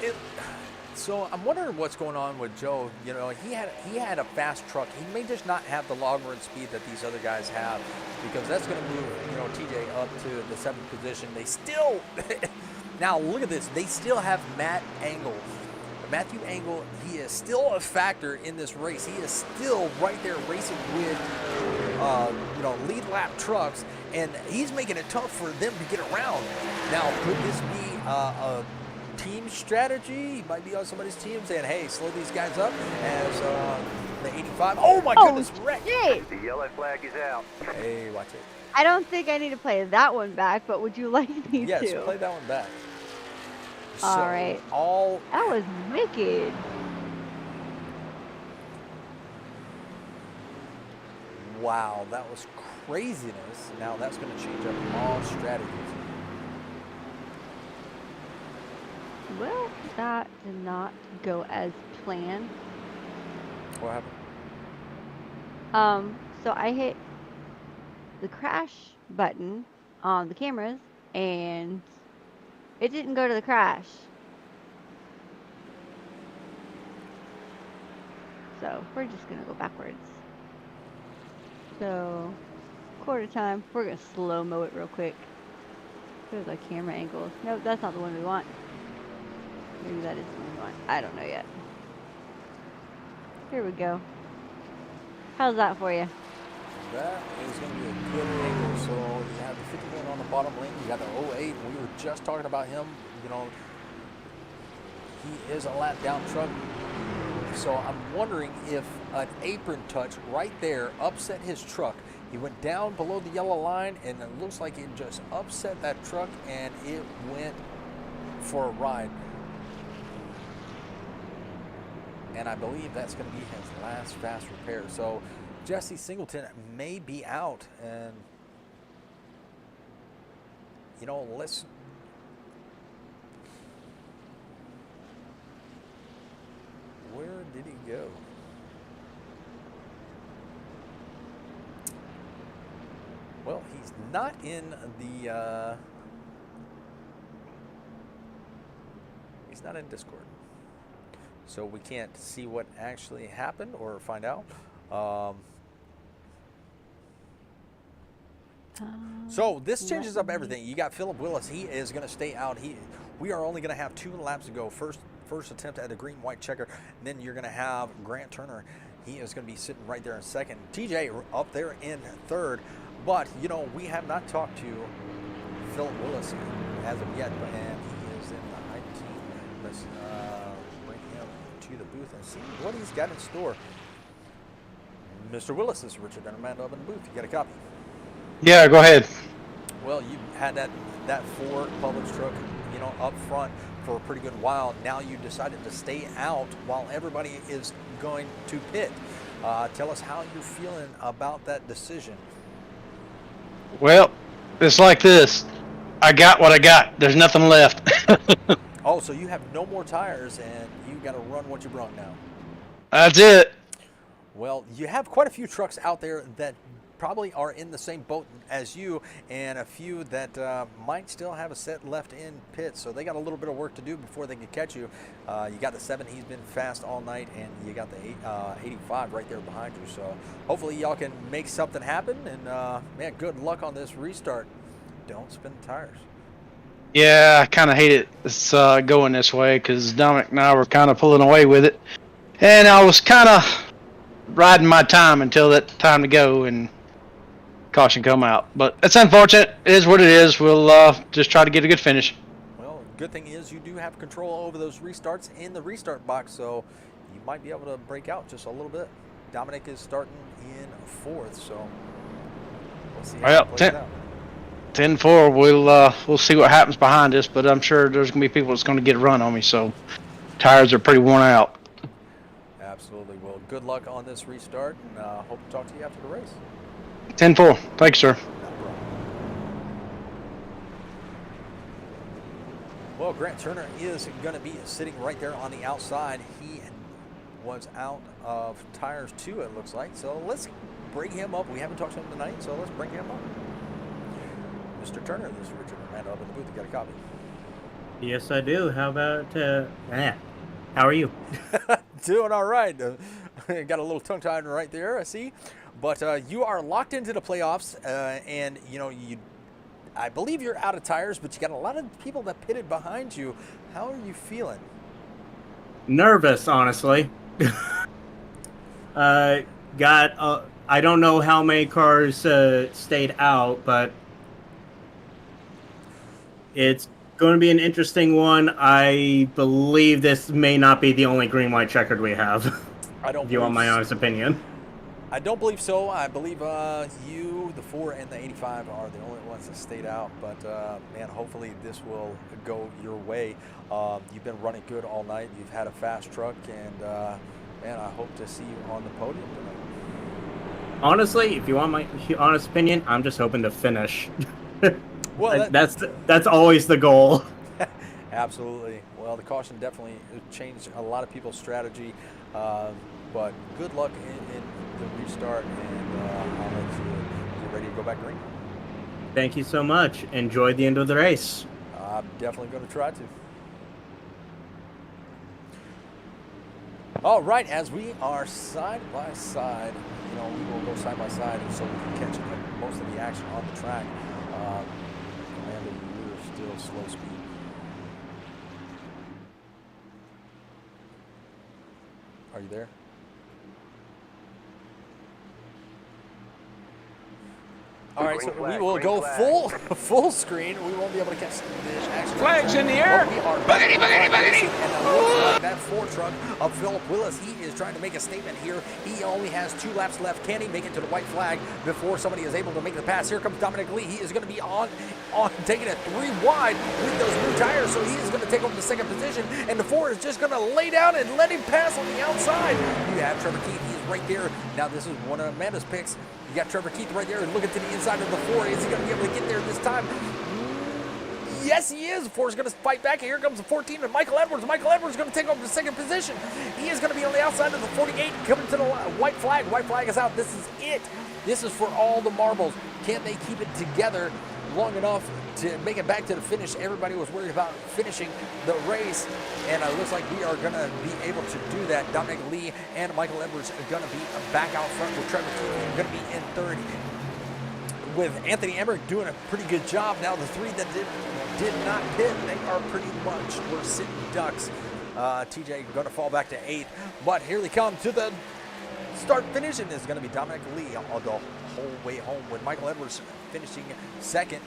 so I'm wondering what's going on with Joe. You know, he had a fast truck. He may just not have the long run speed that these other guys have, because that's going to move, you know, TJ up to the 7th position. They still, now look at this. They still have Matthew Angle. He is still a factor in this race. He is still right there racing with, you know, lead lap trucks, and he's making it tough for them to get around. Now, could this be a team strategy? He might be on somebody's team saying, hey, slow these guys up as the 85. Oh my goodness, wreck. Shit. The yellow flag is out. Hey, watch it. I don't think I need to play that one back, but would you like me to? Yes, play that one back. All right. That was wicked. Wow, that was craziness. Now that's going to change up all strategies. Well, that did not go as planned. What happened? So I hit the crash button on the cameras, and it didn't go to the crash. So we're just gonna go backwards. So quarter time, we're gonna slow-mo it real quick. There's our camera angles. Nope, that's not the one we want. Maybe that is the one we want. I don't know yet. Here we go. How's that for you? That is going to be a good angle. So you have the 51 on the bottom lane. You got the 08. We were just talking about him. You know, he is a lap down truck. So I'm wondering if an apron touch right there upset his truck. He went down below the yellow line, and it looks like it just upset that truck, and it went for a ride. And I believe that's going to be his last fast repair. So Jesse Singleton may be out, and you know, let's where did he go? Well, he's not in the he's not in Discord, so we can't see what actually happened or find out. So this changes up everything. You got Philip Willis. He is going to stay out. We are only going to have 2 laps to go. First attempt at a green-white checker. Then you're going to have Grant Turner. He is going to be sitting right there in second. TJ up there in third. But, you know, we have not talked to Philip Willis as of yet, and he is in the hype team. Let's bring him to the booth and see what he's got in store. Mr. Willis, this is Richard and Amanda up in the booth. You got a copy? Yeah, go ahead. Well, you had that Ford Publix truck, you know, up front for a pretty good while. Now you decided to stay out while everybody is going to pit. Tell us how you're feeling about that decision. Well, it's like this. I got what I got. There's nothing left. Oh, so you have no more tires, and you got to run what you brung now. That's it. Well, you have quite a few trucks out there that probably are in the same boat as you, and a few that might still have a set left in pit. So they got a little bit of work to do before they can catch you. You got the 7, he's been fast all night, and you got the 85 right there behind you. So hopefully y'all can make something happen, and man, good luck on this restart. Don't spin the tires. Yeah, I kind of hate it. It's going this way because Dominic and I were kind of pulling away with it, and I was kind of riding my time until that time to go and caution come out. But it's unfortunate. It is what it is. We'll just try to get a good finish. Well, good thing is you do have control over those restarts in the restart box, so you might be able to break out just a little bit. Dominic is starting in 4th, so we'll see how it plays out. 10-4. We'll see what happens behind us, but I'm sure there's gonna be people that's gonna get a run on me. So tires are pretty worn out. Absolutely. Well, good luck on this restart, and hope to talk to you after the race. 10-4. Thanks, sir. Well, Grant Turner is going to be sitting right there on the outside. He was out of tires too, it looks like. So let's bring him up. We haven't talked to him tonight, so let's bring him up. Mr. Turner, this is Richard Amanda up in the booth. You got a copy? Yes, I do. How about, how are you? Doing all right. Got a little tongue-tied right there, I see. But you are locked into the playoffs, and, you know, I believe you're out of tires, but you got a lot of people that pitted behind you. How are you feeling? Nervous, honestly. I don't know how many cars stayed out, but it's going to be an interesting one. I believe this may not be the only green-white checkered we have. I don't. If you want my honest opinion. I don't believe so. I believe you, the 4, and the 85 are the only ones that stayed out. But, man, hopefully this will go your way. You've been running good all night. You've had a fast truck. And, man, I hope to see you on the podium tonight. Honestly, if you want my honest opinion, I'm just hoping to finish. Well, that's always the goal. Absolutely. Well, the caution definitely changed a lot of people's strategy. But good luck in the restart, and I'll let you get ready to go back green. Thank you so much. Enjoy the end of the race. I'm definitely going to try to. All right, as we are side by side, you know, we will go side by side, so we can catch most of the action on the track. Amanda, you're still slow speed. Are you there? All right, so we will go full screen. We won't be able to catch the action. Flags in the air. Boogity, boogity, boogity. And it looks like that 4 truck of Philip Willis, he is trying to make a statement here. He only has 2 laps left. Can he make it to the white flag before somebody is able to make the pass? Here comes Dominic Lee. He is going to be on taking it 3 wide with those new tires, so he is going to take over the 2nd position, and the 4 is just going to lay down and let him pass on the outside. You have Trevor Keith. He is right there. Now, this is one of Amanda's picks. You got Trevor Keith right there looking to the inside of the 4. Is he going to be able to get there this time? Yes, he is. The 4 is going to fight back. Here comes the 14 and Michael Edwards. Michael Edwards is going to take over the 2nd position. He is going to be on the outside of the 48, coming to the white flag. White flag is out. This is it. This is for all the marbles. Can they keep it together long enough to make it back to the finish? Everybody was worried about finishing the race, and it looks like we are going to be able to do that. Dominic Lee and Michael Edwards are going to be back out front with Trevor Keith going to be in 3rd. With Anthony Emmerich doing a pretty good job. Now the 3 that did not pit, they are pretty much were sitting ducks. TJ going to fall back to 8th, but here they come to the start finish, and it's going to be Dominic Lee all the whole way home with Michael Edwards finishing 2nd.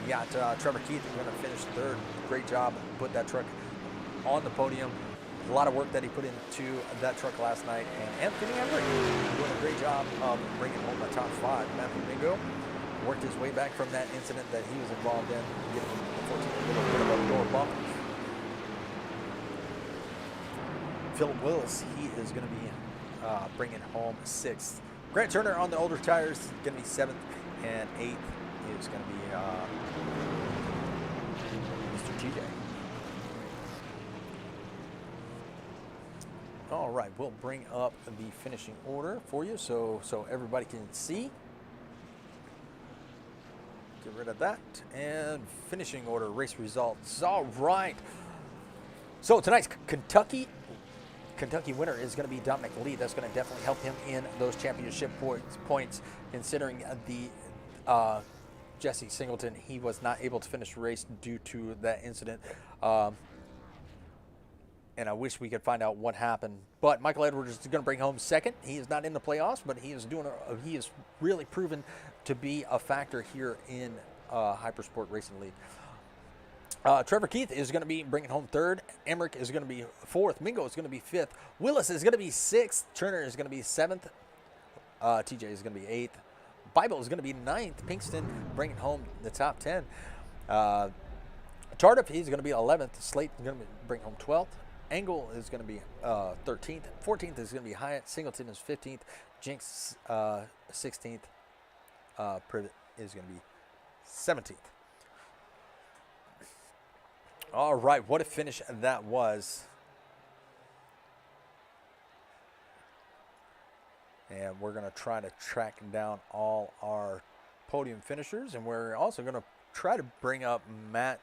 You got Trevor Keith going to finish 3rd. Great job, put that truck on the podium. A lot of work that he put into that truck last night, and Anthony Emmerich doing a great job of bringing home the top 5. Matthew Mingo worked his way back from that incident that he was involved in, getting unfortunately a little bit of a door bump. Philip Willis, he is going to be bringing home 6th. Grant Turner on the older tires is going to be 7th, and 8th is going to be Mr. TJ. All right, we'll bring up the finishing order for you so everybody can see. get rid of that. And finishing order, race results. All right. So tonight's Kentucky winner is going to be Dominic Lee. That's going to definitely help him in those championship points considering the Jesse Singleton, he was not able to finish the race due to that incident. And I wish we could find out what happened. But Michael Edwards is going to bring home second. He is not in the playoffs, but he is he is really proven to be a factor here in HyperSport Racing League. Trevor Keith is going to be bringing home third. Emmerich is going to be fourth. Mingo is going to be fifth. Willis is going to be sixth. Turner is going to be seventh. TJ is going to be eighth. Bible is going to be ninth. Pinkston bringing home the top 10. Tardif, he's going to be 11th. Slate is going to bring home 12th. Angle is going to be 13th. 14th is going to be Hyatt. Singleton is 15th. Jinx 16th. Privet is going to be 17th. All right, what a finish that was. And we're going to try to track down all our podium finishers. And we're also going to try to bring up Matt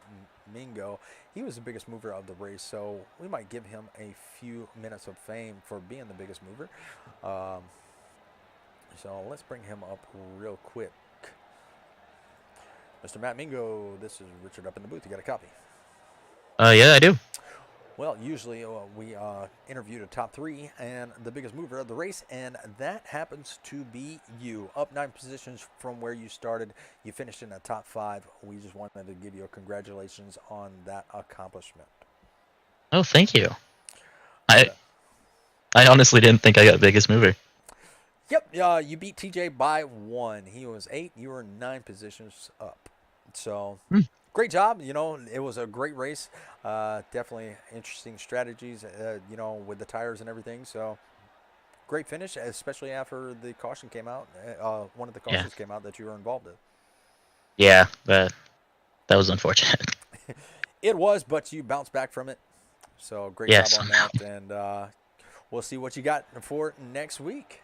Mingo. He was the biggest mover of the race, so we might give him a few minutes of fame for being the biggest mover. So let's bring him up real quick. Mr. Matt Mingo, this is Richard up in the booth. You got a copy? Yeah, I do. Well, usually we interview the top three and the biggest mover of the race, and that happens to be you. Up 9 positions from where you started. You finished in the top 5. We just wanted to give you a congratulations on that accomplishment. Oh, thank you. I honestly didn't think I got biggest mover. Yep, you beat TJ by 1. He was 8. You were 9 positions up. So... Great job. You know, it was a great race. Definitely interesting strategies, you know, with the tires and everything. So great finish, especially after the caution came out. One of the cautions came out that you were involved in. Yeah, that was unfortunate. It was, but you bounced back from it. So great job on that. And we'll see what you got for next week.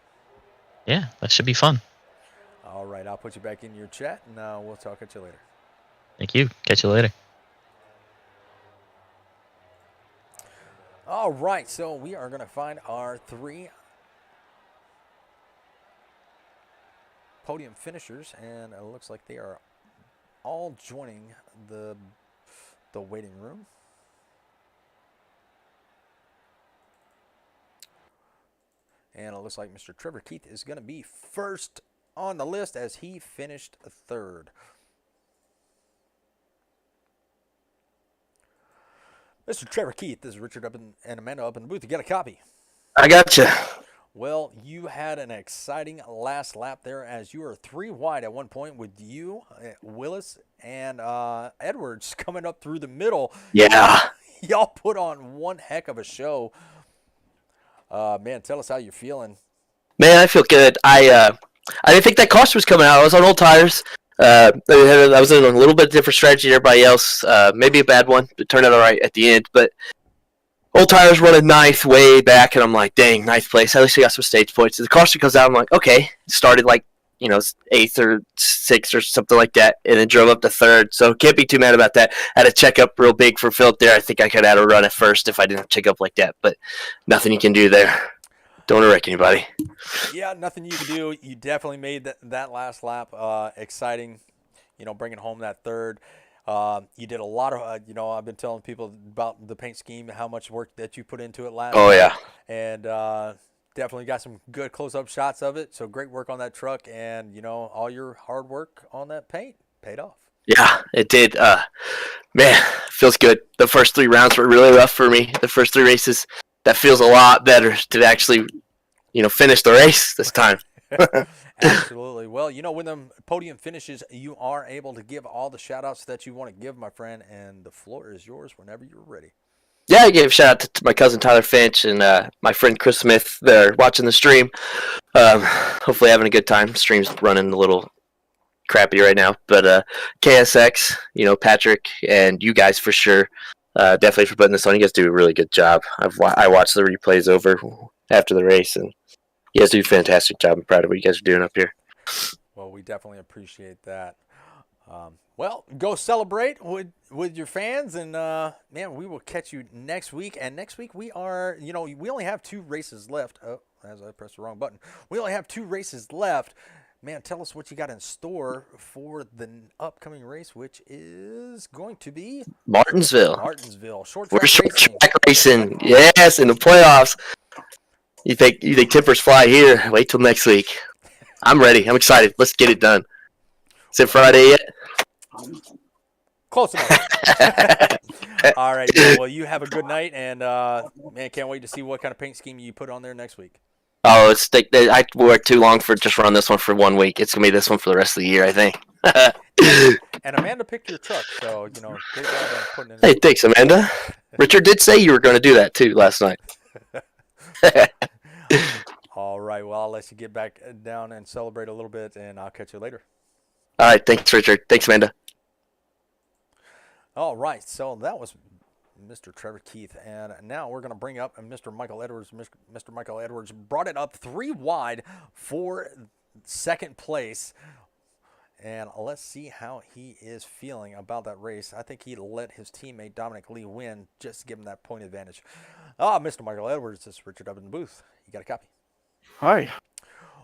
Yeah, that should be fun. All right. I'll put you back in your chat, and we'll talk at you later. Thank you. Catch you later. All right, so we are going to find our 3 podium finishers, and it looks like they are all joining the waiting room. And it looks like Mr. Trevor Keith is going to be first on the list as he finished 3rd. Mr. Trevor Keith, this is Richard and Amanda up in the booth. You got a copy? I got you. Well, you had an exciting last lap there as you were 3 wide at one point with you, Willis, and Edwards coming up through the middle. Yeah. Y'all put on one heck of a show. Man, tell us how you're feeling. Man, I feel good. I didn't think that caution was coming out. I was on old tires. I was in a little bit different strategy than everybody else. Maybe a bad one, but turned out all right at the end. But old tires running 9th way back, and I'm like, dang, 9th place. At least we got some stage points. The caution comes out. I'm like, okay. Started like 8th or 6th or something like that, and then drove up to 3rd. So can't be too mad about that. I had to check up real big for Philip there. I think I could have had a run at first if I didn't check up like that, but nothing you can do there. Don't want to wreck anybody. Yeah, nothing you can do. You definitely made that last lap exciting, bringing home that 3rd. You did a lot of, I've been telling people about the paint scheme, how much work that you put into it last Oh, yeah. And definitely got some good close-up shots of it. So great work on that truck, and, all your hard work on that paint paid off. Yeah, it did. Man, feels good. The first 3 rounds were really rough for me. The first 3 races. That feels a lot better to actually, finish the race this time. Absolutely. Well, when the podium finishes, you are able to give all the shout-outs that you want to give, my friend, and the floor is yours whenever you're ready. Yeah, I gave a shout-out to my cousin Tyler Finch and my friend Chris Smith. They're watching the stream. Hopefully having a good time. Stream's running a little crappy right now. But KSX, Patrick, and you guys for sure. Definitely for putting this on. You guys do a really good job. I watched the replays over after the race, and you guys do a fantastic job. I'm proud of what you guys are doing up here. Well, we definitely appreciate that. Well, go celebrate with your fans, and man, we will catch you next week. And next week we are, we only have 2 races left. Oh, as I pressed the wrong button, we only have 2 races left. Man, tell us what you got in store for the upcoming race, which is going to be Martinsville. short We're track short racing. track racing. Yes, in the playoffs. You think tippers fly here? Wait till next week. I'm ready. I'm excited. Let's get it done. Is it Friday yet? Close enough. All right. Yeah, well, you have a good night, and man, can't wait to see what kind of paint scheme you put on there next week. Oh, I worked too long for just run this one for 1 week. It's gonna be this one for the rest of the year, I think. And Amanda picked your truck, so great job on putting it. Hey, thanks, Amanda. Richard did say you were going to do that too last night. All right. Well, I'll let you get back down and celebrate a little bit, and I'll catch you later. All right. Thanks, Richard. Thanks, Amanda. All right. So that was Mr. Trevor Keith, and now we're going to bring up Mr. Michael Edwards. Mr. Michael Edwards brought it up 3 wide for second place. And let's see how he is feeling about that race. I think he let his teammate Dominic Lee win just to give him that point advantage. Mr. Michael Edwards, this is Richard up in the booth. You got a copy? Hi.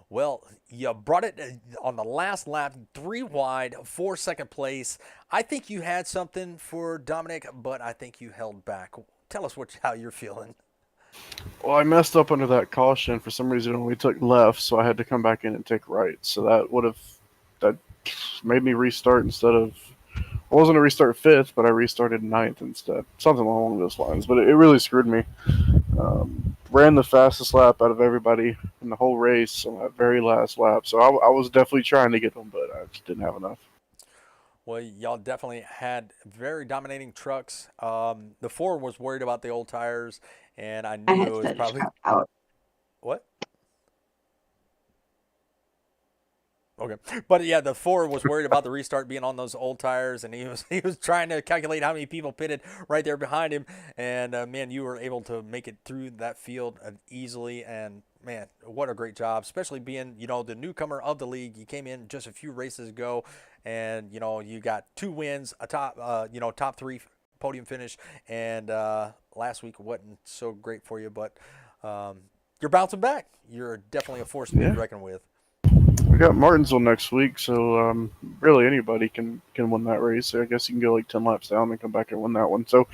Well, you brought it on the last lap, 3 wide, for second place. I think you had something for Dominic, but I think you held back. Tell us how you're feeling. Well, I messed up under that caution. For some reason, we took left, so I had to come back in and take right. So that made me restart instead of. I wasn't to restart 5th, but I restarted 9th instead. Something along those lines. But it really screwed me. Ran the fastest lap out of everybody in the whole race on that very last lap. So I was definitely trying to get them, but I just didn't have enough. Well, y'all definitely had very dominating trucks. The Ford was worried about the old tires, and I knew it was probably. What? Okay, but yeah, the Ford was worried about the restart being on those old tires, and he was trying to calculate how many people pitted right there behind him. And man, you were able to make it through that field easily. And man, what a great job, especially being the newcomer of the league. You came in just a few races ago, and you got 2 wins, a top 3 podium finish, and last week wasn't so great for you, but you're bouncing back. You're definitely a force to be reckoned with. We got Martinsville next week, so really anybody can win that race. So I guess you can go like 10 laps down and come back and win that one. So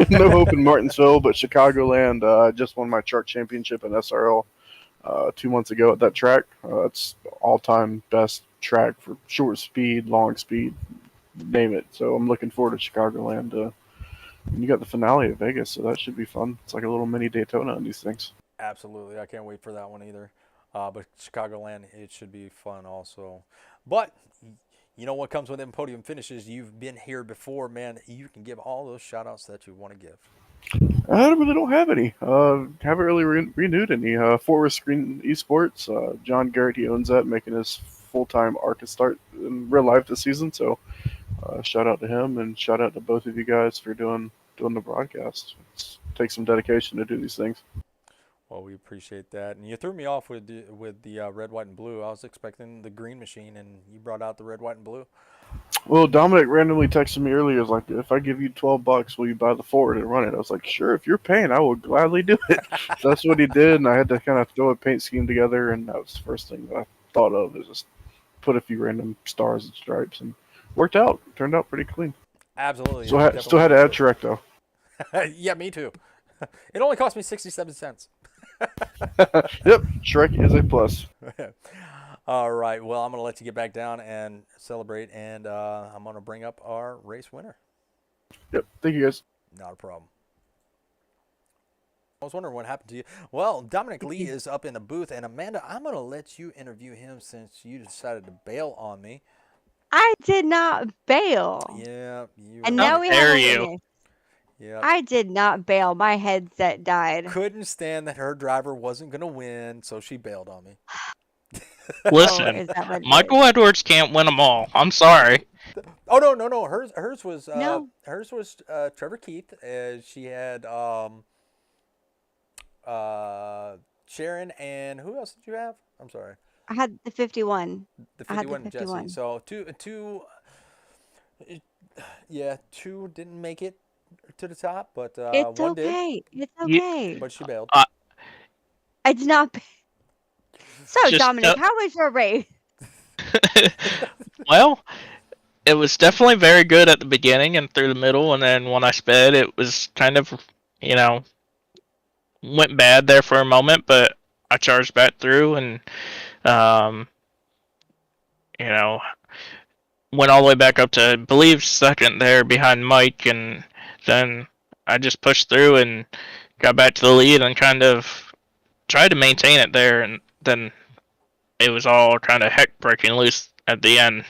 no hope in Martinsville, but Chicagoland. I just won my truck championship in SRL 2 months ago at that track. It's all-time best track for short speed, long speed, name it. So I'm looking forward to Chicagoland. And you got the finale at Vegas, so that should be fun. It's like a little mini Daytona on these things. Absolutely. I can't wait for that one either. But Chicagoland, it should be fun also. But you know what comes with them podium finishes? You've been here before, man. You can give all those shout-outs that you want to give. I really don't have any. Haven't really renewed any. Forest Screen Esports, John Garrett, he owns that, making his full-time ARCA start in real life this season. So shout out to him, and shout out to both of you guys for doing the broadcast. It takes some dedication to do these things. Well, we appreciate that. And you threw me off with the red, white, and blue. I was expecting the green machine, and you brought out the red, white, and blue. Well, Dominic randomly texted me earlier. Was like, if I give you $12, will you buy the Ford and run it? I was like, sure. If you're paying, I will gladly do it. So that's what he did, and I had to kind of throw a paint scheme together, and that was the first thing that I thought of, is just put a few random stars and stripes, and worked out. Turned out pretty clean. Absolutely. Still had to add Shrek though. Yeah, me too. It only cost me 67 cents. Yep, Shrek is a plus. All right, well, I'm going to let you get back down and celebrate, and I'm going to bring up our race winner. Yep, thank you guys. Not a problem. I was wondering what happened to you. Well, Dominic Lee is up in the booth, and Amanda, I'm going to let you interview him since you decided to bail on me. I did not bail. Yeah, you. And now we have a witness. Yeah. I did not bail. My headset died. Couldn't stand that her driver wasn't going to win, so she bailed on me. Listen, Michael Edwards can't win them all. I'm sorry. Oh no. Hers was Trevor Keith. She had Sharon, and who else did you have? I'm sorry. I had the 51. The 51 Jesse. So two Yeah, 2 didn't make it to the top, but It's 1 did. okay. It's You, okay. But she bailed. I did not. So, just Dominic, how was your race? well, it was definitely very good at the beginning and through the middle, and then when I sped, it was kind of, you know, went bad there for a moment, but I charged back through and, um, you know, went all the way back up to, I believe, second there behind Mike, and then I just pushed through and got back to the lead and kind of tried to maintain it there, and then it was all kind of heck breaking loose at the end.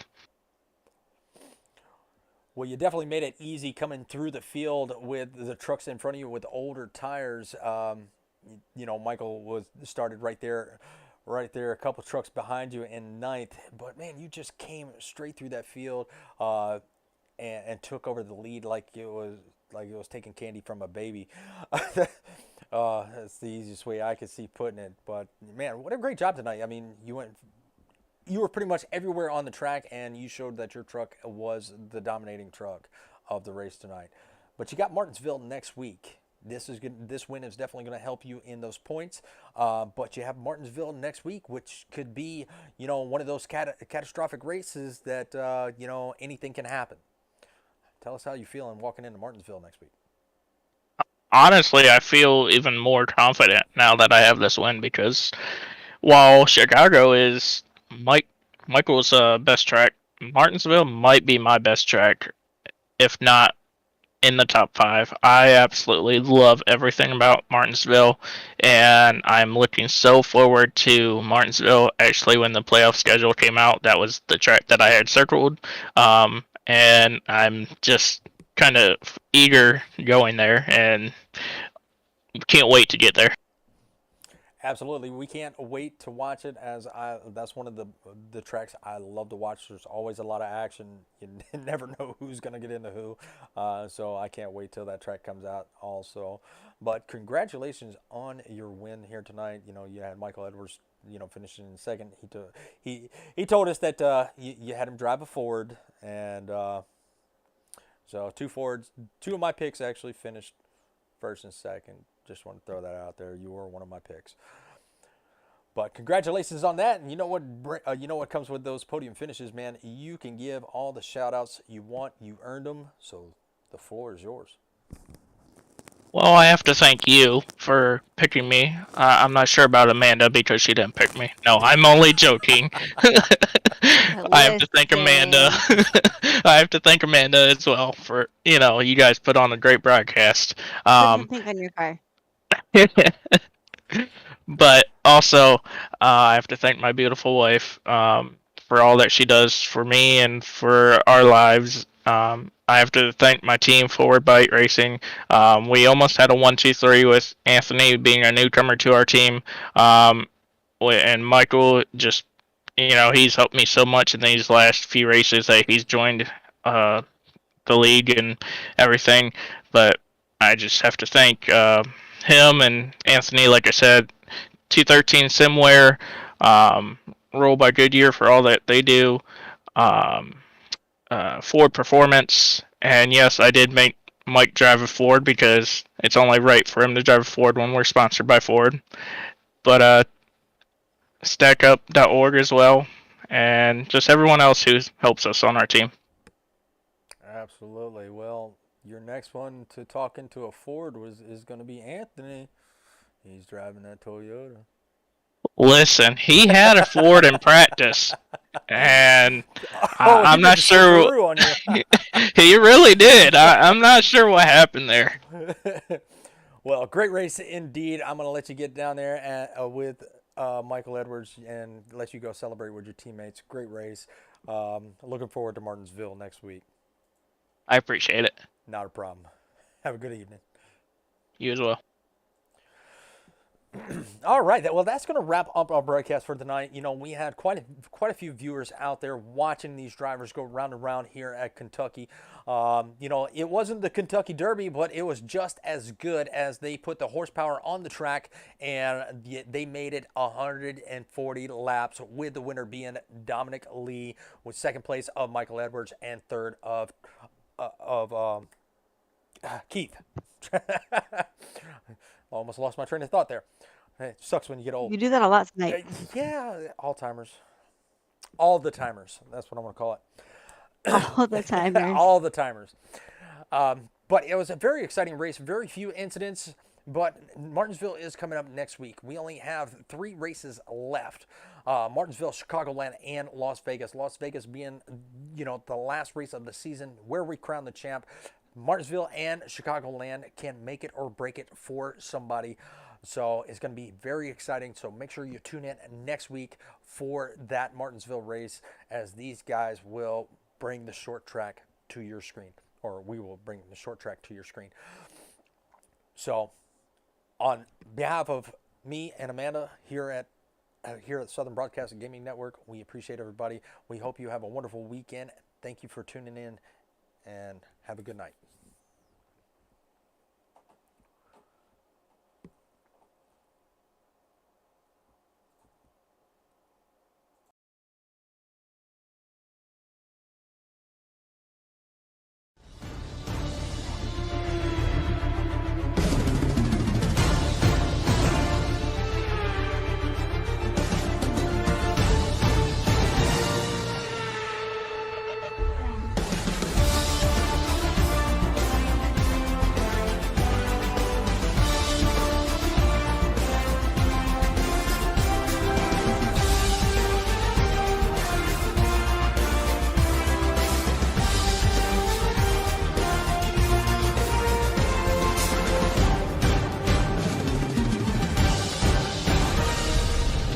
Well, you definitely made it easy coming through the field with the trucks in front of you with older tires. Michael was started right there, a couple trucks behind you in ninth. But man, you just came straight through that field and took over the lead like it was taking candy from a baby. That's the easiest way I could see putting it. But man, what a great job tonight. I mean, you were pretty much everywhere on the track, and you showed that your truck was the dominating truck of the race tonight. But you got Martinsville next week. This win is definitely going to help you in those points. But you have Martinsville next week, which could be, one of those catastrophic races that, anything can happen. Tell us how you feeling walking into Martinsville next week. Honestly, I feel even more confident now that I have this win because while Chicago is Michael's best track, Martinsville might be my best track, if not in the top 5. I absolutely love everything about Martinsville, and I'm looking so forward to Martinsville. Actually, when the playoff schedule came out, that was the track that I had circled, and I'm just kind of eager going there, and can't wait to get there. Absolutely, we can't wait to watch it. That's one of the tracks I love to watch. There's always a lot of action. You never know who's gonna get into who, so I can't wait till that track comes out. Also, but congratulations on your win here tonight. You had Michael Edwards, finishing in second. He told us that you had him drive a Ford, and so 2 Fords. 2 of my picks actually finished first and second. Just want to throw that out there. You were one of my picks. But congratulations on that. And you know what comes with those podium finishes, man? You can give all the shout outs you want. You earned them. So the floor is yours. Well, I have to thank you for picking me. I'm not sure about Amanda because she didn't pick me. No, I'm only joking. I have to thank Amanda. I have to thank Amanda as well for, you guys put on a great broadcast. Put some pink on your car. But also, I have to thank my beautiful wife for all that she does for me and for our lives. I have to thank my team, Forward Bite Racing. We almost had a 1-2-3 with Anthony being a newcomer to our team. And Michael just, he's helped me so much in these last few races that he's joined the league and everything. But I just have to thank him and Anthony, like I said, 213 Simware, Roll by Goodyear for all that they do, Ford Performance, and yes, I did make Mike drive a Ford because it's only right for him to drive a Ford when we're sponsored by Ford. But StackUp.org as well, and just everyone else who helps us on our team. Absolutely. Well, your next one to talk into a Ford is going to be Anthony. He's driving that Toyota. Listen, he had a Ford in practice, and I'm not sure. He really did. I'm not sure what happened there. Well, great race indeed. I'm going to let you get down there with Michael Edwards and let you go celebrate with your teammates. Great race. Looking forward to Martinsville next week. I appreciate it. Not a problem. Have a good evening. You as well. All right. Well, that's going to wrap up our broadcast for tonight. You know, we had quite a few viewers out there watching these drivers go round and round here at Kentucky. You know, it wasn't the Kentucky Derby, but it was just as good as they put the horsepower on the track, and they made it 140 laps, with the winner being Dominic Lee, with second place of Michael Edwards and third of Keith. Almost lost my train of thought there. It sucks when you get old. You do that a lot tonight. Yeah, Alzheimer's. All the timers. That's what I'm going to call it. All the timers. All the timers. But it was a very exciting race. Very few incidents. But Martinsville is coming up next week. We only have 3 races left. Martinsville, Chicagoland, and Las Vegas. Las Vegas being, you know, the last race of the season where we crown the champ. Martinsville and Chicagoland can make it or break it for somebody. So it's going to be very exciting. So make sure you tune in next week for that Martinsville race, as these guys will bring the short track to your screen, or we will bring the short track to your screen. So on behalf of me and Amanda here at Southern Broadcasting Gaming Network, we appreciate everybody. We hope you have a wonderful weekend. Thank you for tuning in, and have a good night.